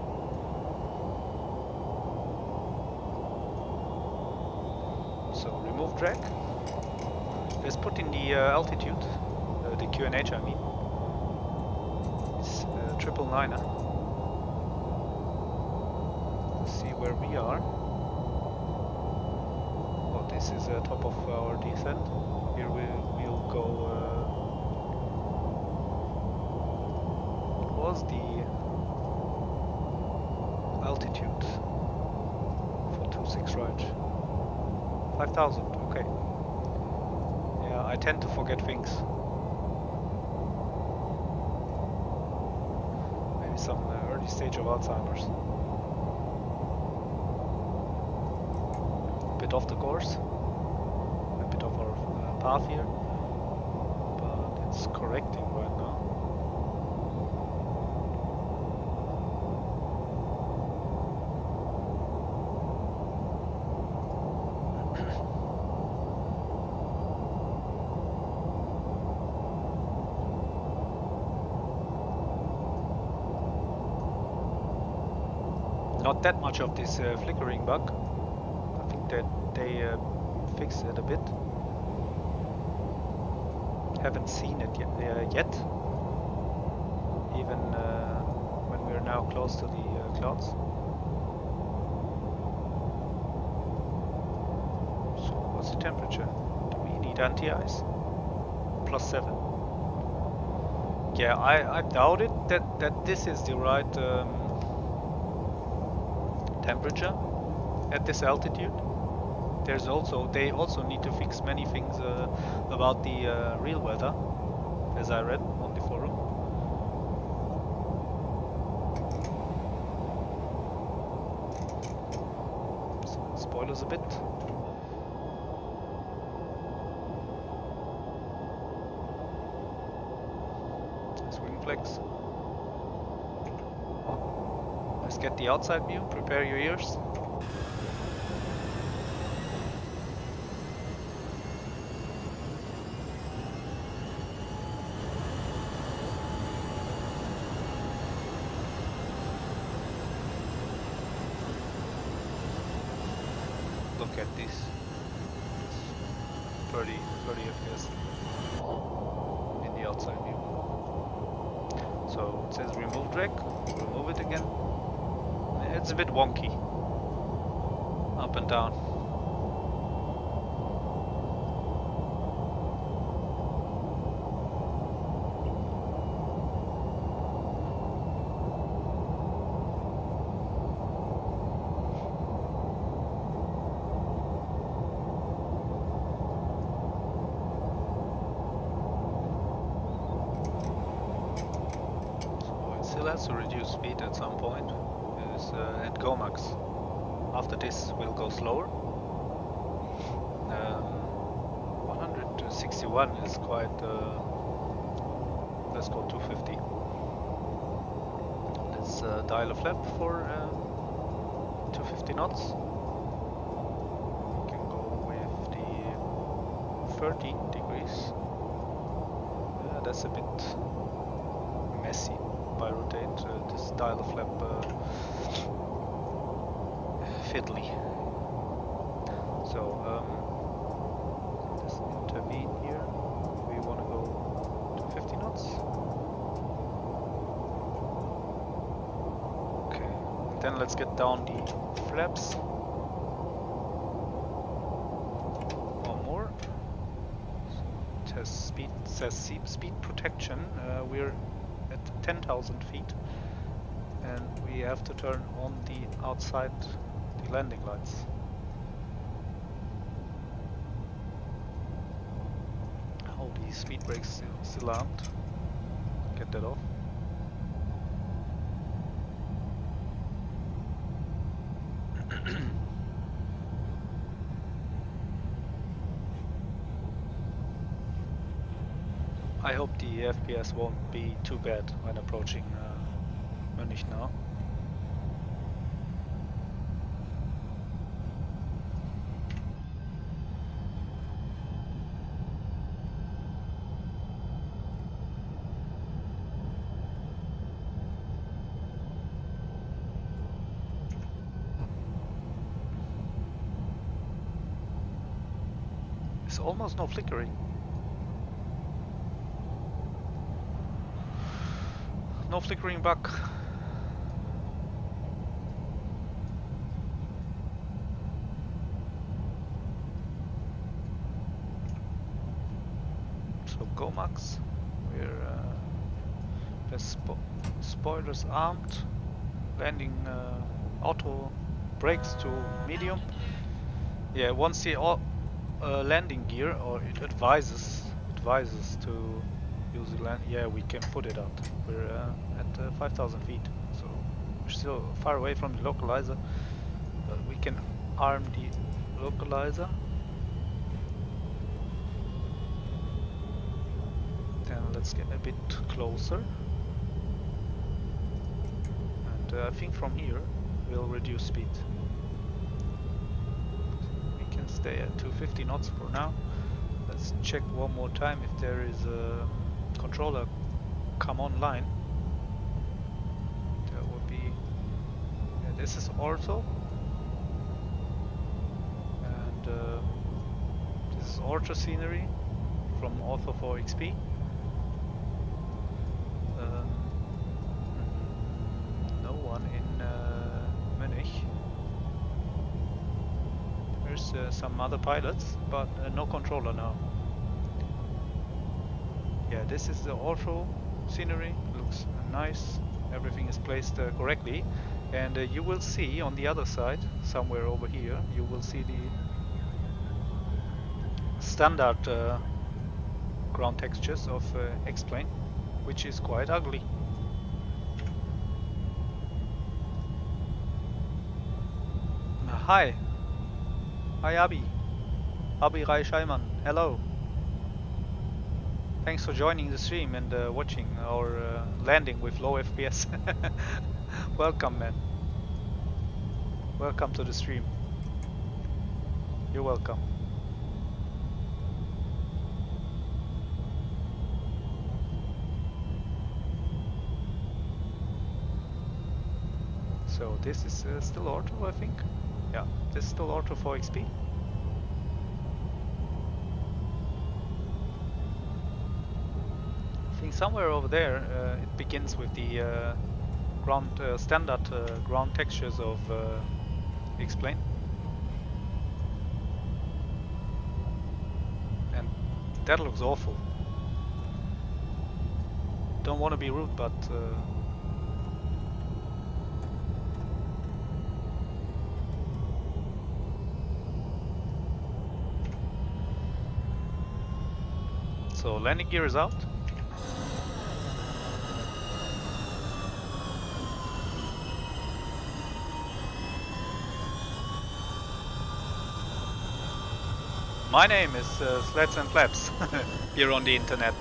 So remove drag. Let's put in the altitude. The QNH, I mean. It's 999. Let's see where we are. Oh, this is the top of our descent. Here we'll go. What was the altitude for 26 right? 5,000. Okay. Yeah, I tend to forget things. Some early stage of Alzheimer's. A bit off the course, a bit off our path here, but it's correcting right now. Not that much of this flickering bug. I think that they fixed it a bit. Haven't seen it yet. Even when we're now close to the clouds. So what's the temperature? Do we need anti-ice? +7. Yeah, I doubt it that this is the right temperature at this altitude. They also need to fix many things about the real weather, as I read on the forum. So, spoilers a bit. Swing flex. Let's get the outside view, prepare your ears. Look at this. It's pretty So it says remove drag, remove it again. It's a bit wonky. Up and down. To reduce speed at some point is at go max. After this we'll go slower. 161 is quite let's go 250. Let's dial a flap for 250 knots. We can go with the 30 degrees. That's a bit messy by rotate, this dial flap fiddly. So let's intervene here. We want to go to 50 knots. Okay, then let's get down the flaps. One more. It has speed, says speed protection. We're at 10,000 feet and we have to turn on the outside the landing lights. Oh, the speed brakes still aren't. Get that off. I hope the FPS won't be too bad when approaching Munich now. There's almost no flickering. No flickering bug. So go max. We're spoilers armed. Landing auto brakes to medium. Yeah, once the landing gear, or it advises to use the land. Yeah, we can put it out. We're at 5,000 feet, so we're still far away from the localizer, but we can arm the localizer. Then let's get a bit closer, and I think from here we'll reduce speed. We can stay at 250 knots for now. Let's check one more time if there is a controller come online. That would be, yeah, this is ortho, and this is ortho scenery from Ortho 4XP. No one in Munich. There's some other pilots, but no controller now. Yeah, this is the ortho scenery. Looks nice. Everything is placed correctly, and you will see on the other side, somewhere over here, you will see the standard ground textures of Xplane, which is quite ugly. Hi Abi Rai Scheiman, hello. Thanks for joining the stream and watching our landing with low FPS. Welcome, man. Welcome to the stream. You're welcome. So this is still ortho, I think. Yeah, this is still ortho 4XP. Things somewhere over there it begins with the standard ground textures of Xplane. And that looks awful. Don't want to be rude, but so landing gear is out. My name is Sleds and Flaps here on the internet.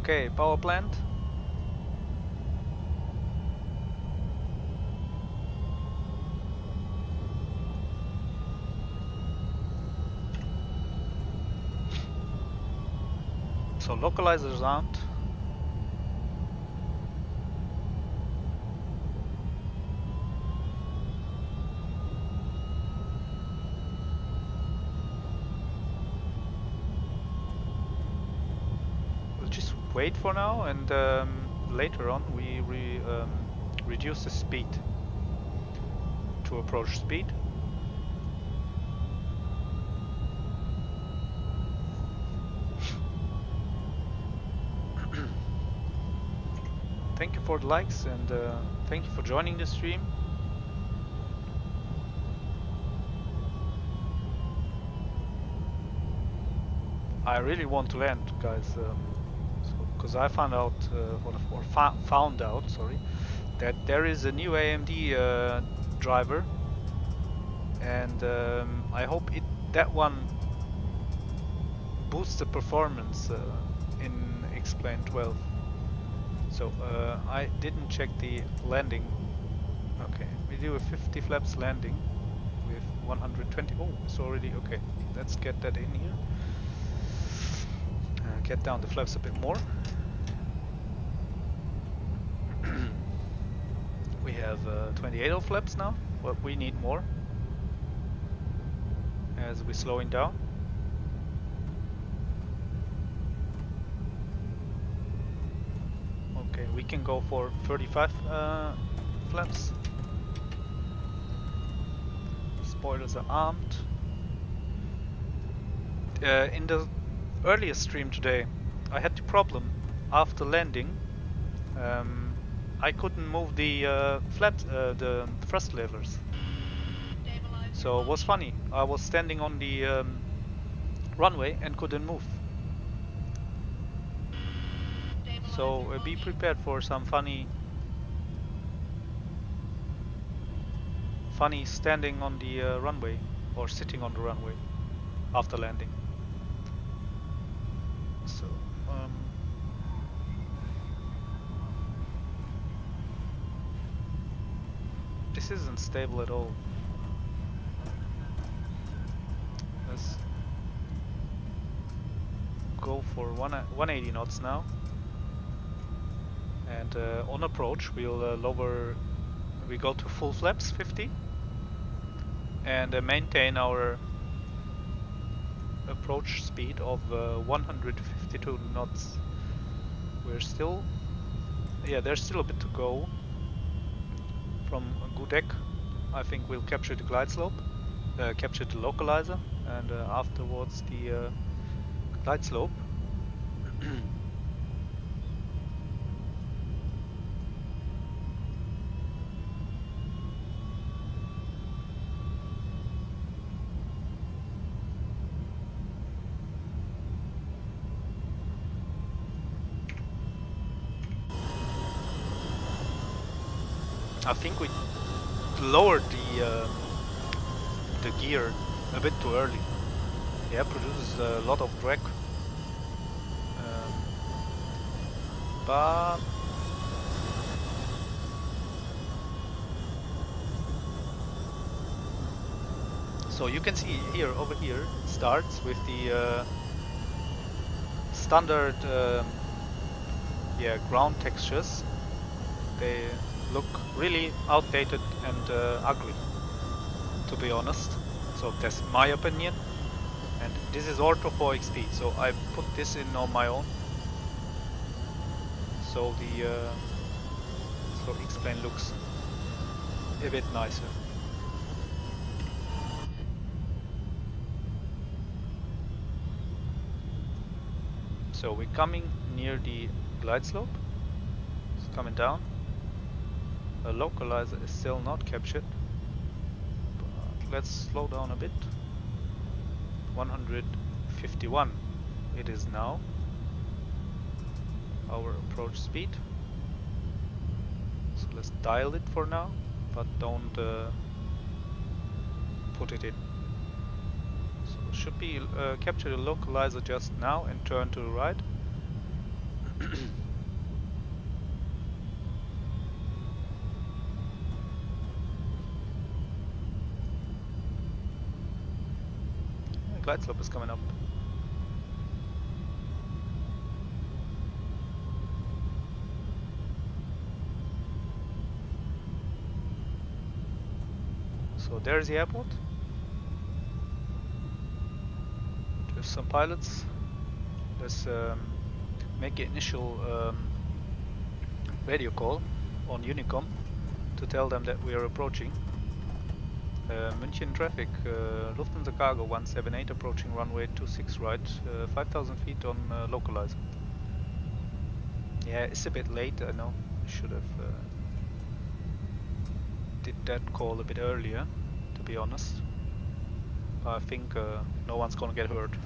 Okay, power plant. So localizers aren't. We'll just wait for now, and later on we reduce the speed to approach speed. Thank you for the likes, and thank you for joining the stream. I really want to land, guys, because I found out, found out, sorry, that there is a new AMD driver, and I hope that one boosts the performance in Xplane 12. So I didn't check the landing. Okay, we do a 50 flaps landing with 120. Oh, it's already okay. Let's get that in here. Get down the flaps a bit more. We have 28 flaps now, but we need more as we're slowing down. Okay, we can go for 35 flaps. Spoilers are armed. In the earlier stream today, I had the problem after landing. I couldn't move the the thrust levers. So it was funny. I was standing on the runway and couldn't move. So be prepared for some funny standing on the runway or sitting on the runway after landing. So this isn't stable at all. Let's go for 180 knots now. And on approach, we'll lower. We go to full flaps, 50, and maintain our approach speed of 152 knots. We're still, yeah, there's still a bit to go from Gudek. I think we'll capture the glide slope, capture the localizer, and afterwards the glide slope. I think we lowered the gear a bit too early. Yeah, produces a lot of drag. But so you can see here, over here, it starts with the standard ground textures. They look really outdated and ugly, to be honest. So that's my opinion. And this is Ortho 4XP, so I put this in on my own. So the so Xplane looks a bit nicer. So we're coming near the glide slope. It's coming down. A localizer is still not captured, but let's slow down a bit. 151 it is now, our approach speed. So let's dial it for now, but don't put it in. So should be capture the localizer just now and turn to the right. Glide slope is coming up. So there's the airport. There's some pilots. Let's make an initial radio call on Unicom to tell them that we are approaching. München traffic, Lufthansa Cargo 178 approaching runway 26 right, 5,000 feet on localizer. Yeah, it's a bit late, I know. I should have did that call a bit earlier, to be honest. I think no one's gonna get hurt.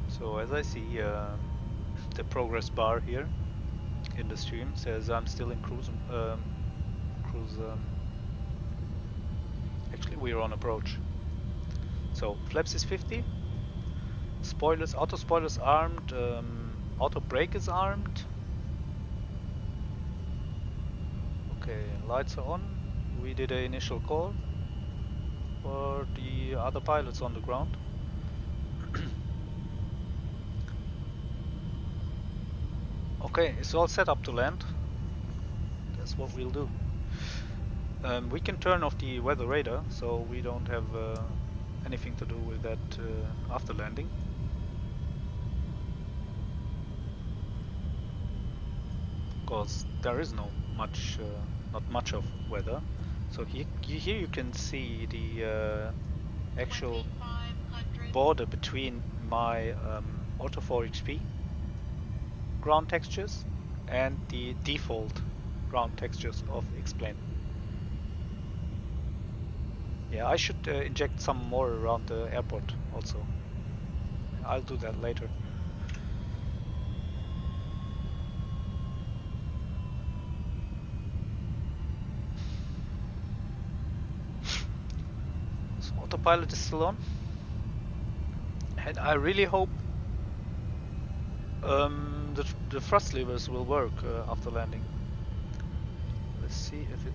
So as I see the progress bar here in the stream says I'm still in cruise. Actually, we're on approach. So flaps is 50. Spoilers, auto spoilers armed. Auto brake is armed. Okay, lights are on. We did an initial call for the other pilots on the ground. Okay, it's all set up to land. That's what we'll do. We can turn off the weather radar, so we don't have anything to do with that after landing. Because there is not much of weather. So here you can see the actual border between my Auto 4XP ground textures and the default ground textures of Xplane. Yeah, I should inject some more around the airport also. I'll do that later. So autopilot is still on, and I really hope the thrust levers will work after landing. Let's see if it...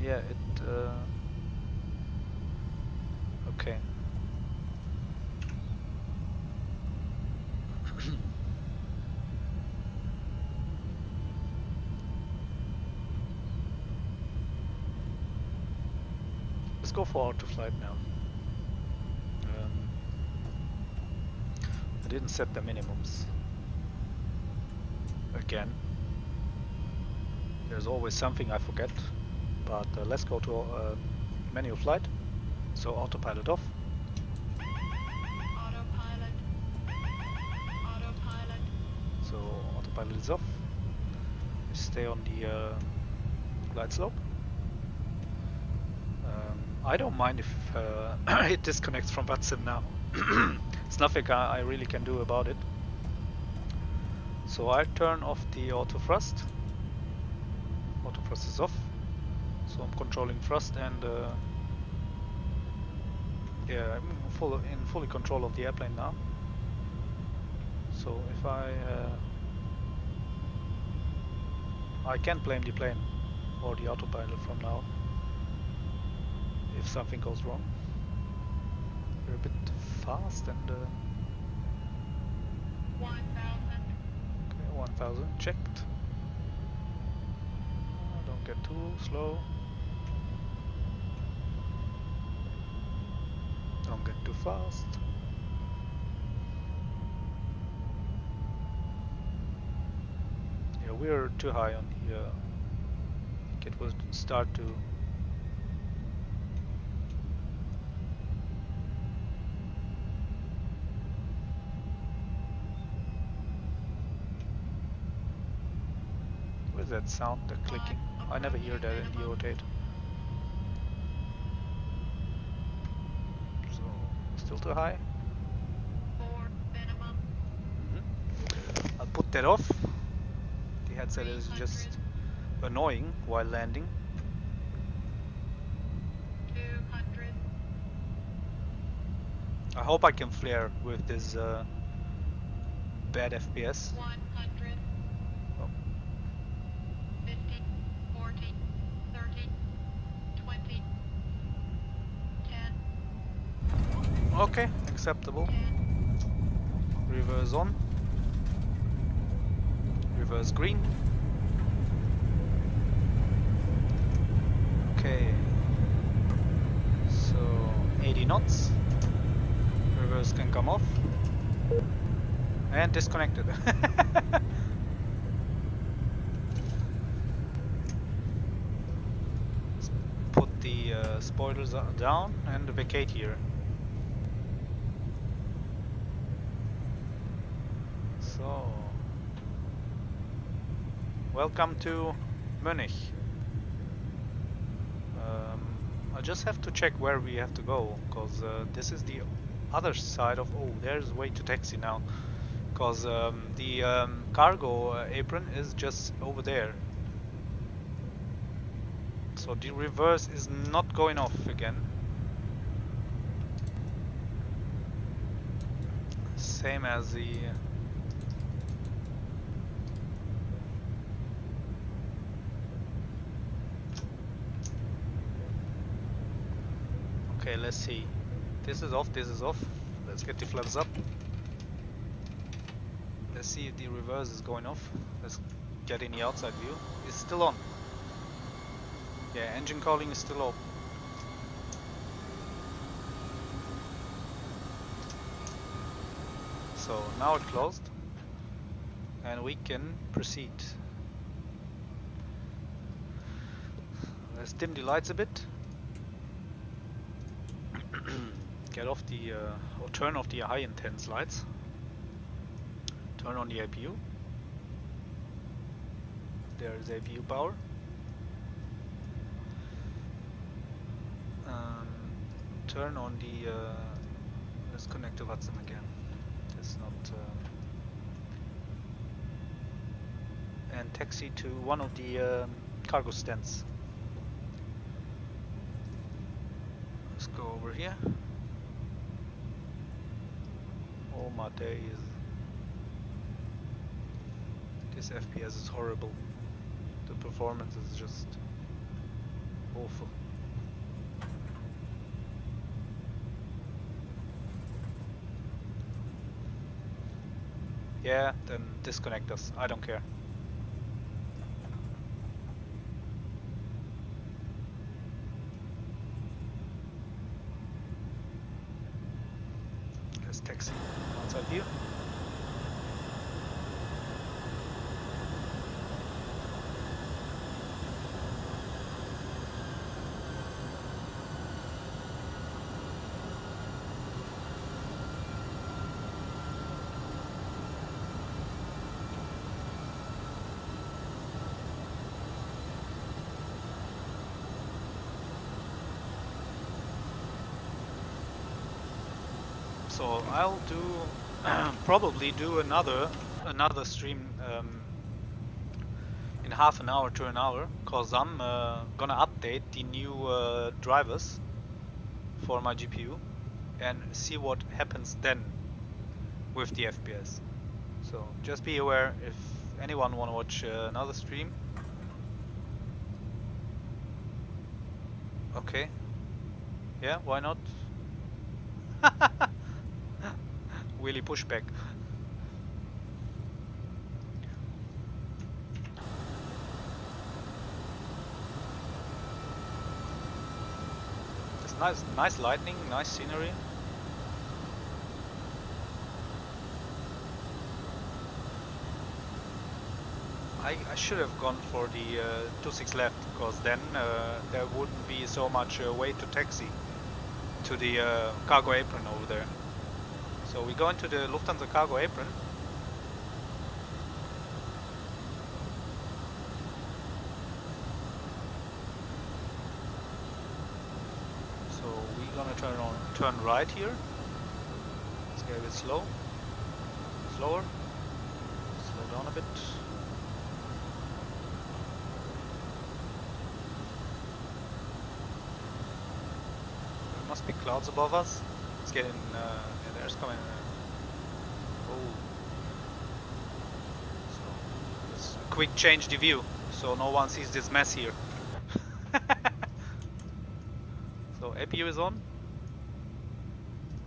yeah, it... okay. Let's go for auto flight now. I didn't set the minimums. Again, there's always something I forget, but let's go to menu flight. So autopilot off. Autopilot. Autopilot. So autopilot is off. Stay on the glide slope. I don't mind if it disconnects from VATSIM now. It's nothing I really can do about it. So I turn off the auto thrust. Auto thrust is off. So I'm controlling thrust and yeah, I'm in fully control of the airplane now. So if I can't blame the plane or the autopilot from now if something goes wrong. We're a bit fast and 1000. okay, 1000 checked. Don't get too slow. Don't get too fast. Yeah, we're too high on the. I think it will start to. What is that sound? The clicking? I never hear that in the rotate. So still too high. 4 minimum. I'll put that off. The headset is just annoying while landing. 200. I hope I can flare with this bad FPS. 100. Oh. 50. 40. 30. 20. 10. Okay, acceptable. 10. Reverse on. Reverse green. Okay. So 80 knots. Reverse can come off. And disconnected. Let's put the spoilers down and vacate here. So, welcome to Munich. I just have to check where we have to go, because this is the other side of... Oh, there's way to taxi now. Because the cargo apron is just over there. So the reverse is not going off again. Same as the... Okay, let's see. This is off, this is off. Let's get the flaps up. Let's see if the reverse is going off. Let's get in the outside view. It's still on. Yeah, engine calling is still open. So now it closed. And we can proceed. Let's dim the lights a bit. Get off the, or turn off the high intense lights. Turn on the APU. There is APU power. Turn on the, let's connect to VATSIM again. It's not, and taxi to one of the cargo stands. Let's go over here. Oh my days. This FPS is horrible. The performance is just awful. Yeah, then disconnect us. I don't care. Let's taxi outside view. So I'll do probably do another stream in half an hour to an hour, cause I'm gonna update the new drivers for my GPU and see what happens then with the FPS. So just be aware if anyone wanna watch another stream. Okay. Yeah, why not? Wheelie pushback. It's nice lightning, nice scenery. I should have gone for the 26 left, because then there wouldn't be so much way to taxi to the cargo apron over there. So we go into the Lufthansa cargo apron. So we're gonna turn right here. Let's get a bit slower. Slow down a bit. There must be clouds above us. Let's get in. Yeah, there's coming. Oh. So let's quick change the view so no one sees this mess here. So APU is on.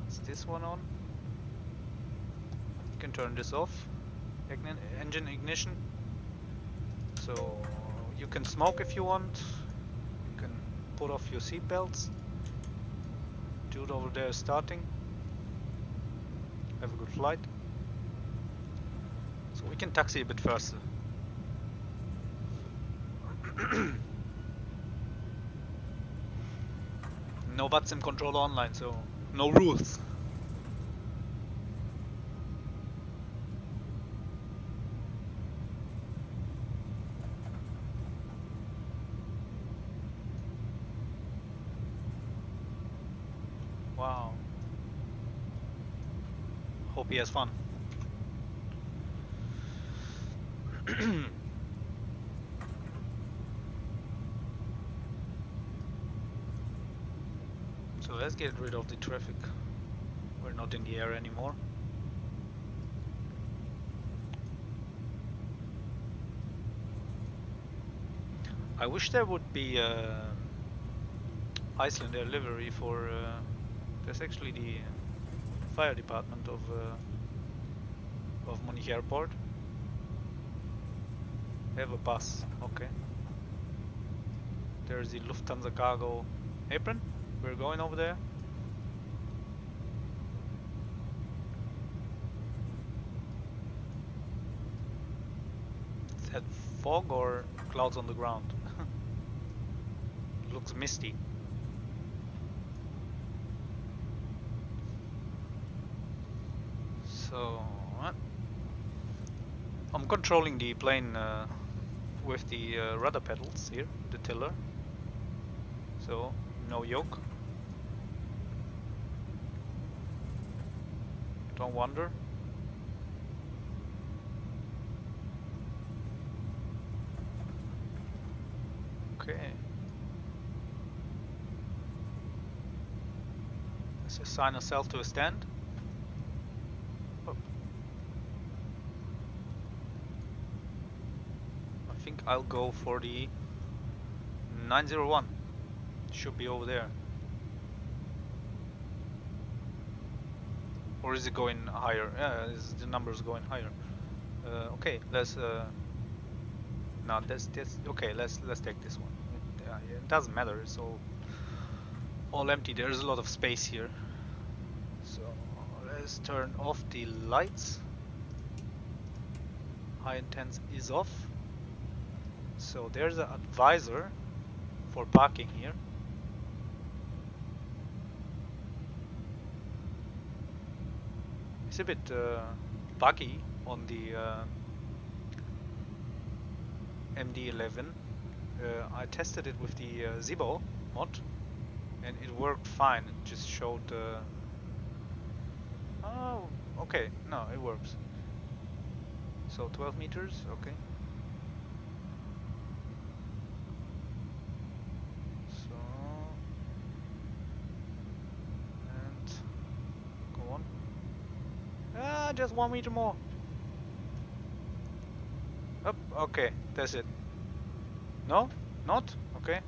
Is this one on? You can turn this off. Engine ignition. So you can smoke if you want. You can put off your seat belts. Dude over there is starting. Have a good flight. So we can taxi a bit faster. No VATSIM controller online, so no rules. Wow. Hope he has fun. So let's get rid of the traffic. We're not in the air anymore. I wish there would be Iceland Air livery for. There's actually the fire department of Munich Airport. They have a bus. Okay. There's the Lufthansa cargo apron. We're going over there. Is that fog or clouds on the ground? It looks misty. So I'm controlling the plane with the rudder pedals here, the tiller. So no yoke. Don't wander. Okay. Let's assign ourselves to a stand. Oh. I think I'll go for the 901. Should be over there. Or is it going higher? Yeah, the numbers going higher. Okay, let's. No, that's okay. Let's take this one. It doesn't matter. It's all empty. There's a lot of space here. So let's turn off the lights. High intense is off. So there's an advisor for parking here. It's a bit buggy on the MD11. I tested it with the Zibo mod and it worked fine. It just showed oh, okay, no, it works. So 12 meters, okay. So and go on. Just 1 meter more. Up, okay, that's it. No? Not? Okay,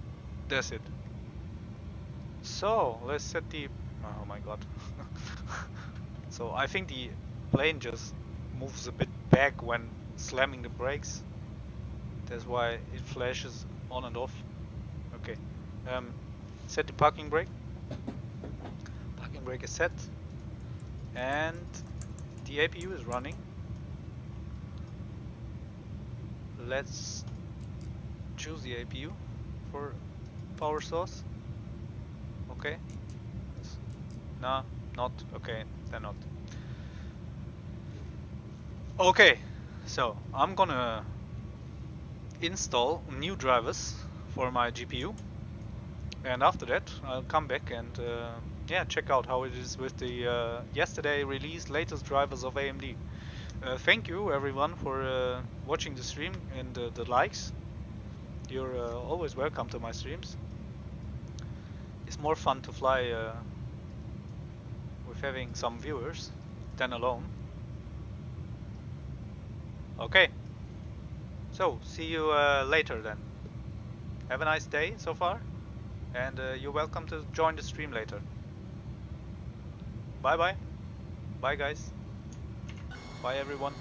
that's it. So let's set the Oh my god. So I think the plane just moves a bit back when slamming the brakes. That's why it flashes on and off. Okay. Set the parking brake. Parking brake is set. And the APU is running. Let's choose the APU for power source. Okay. No, not. Okay, they're not. Okay, so I'm gonna install new drivers for my GPU, and after that I'll come back and yeah, check out how it is with the yesterday released latest drivers of AMD. Thank you everyone for watching the stream and the likes. You're always welcome to my streams. It's more fun to fly with having some viewers than alone. Okay, so see you later then. Have a nice day so far, and you're welcome to join the stream later. Bye bye. Bye guys. Bye everyone.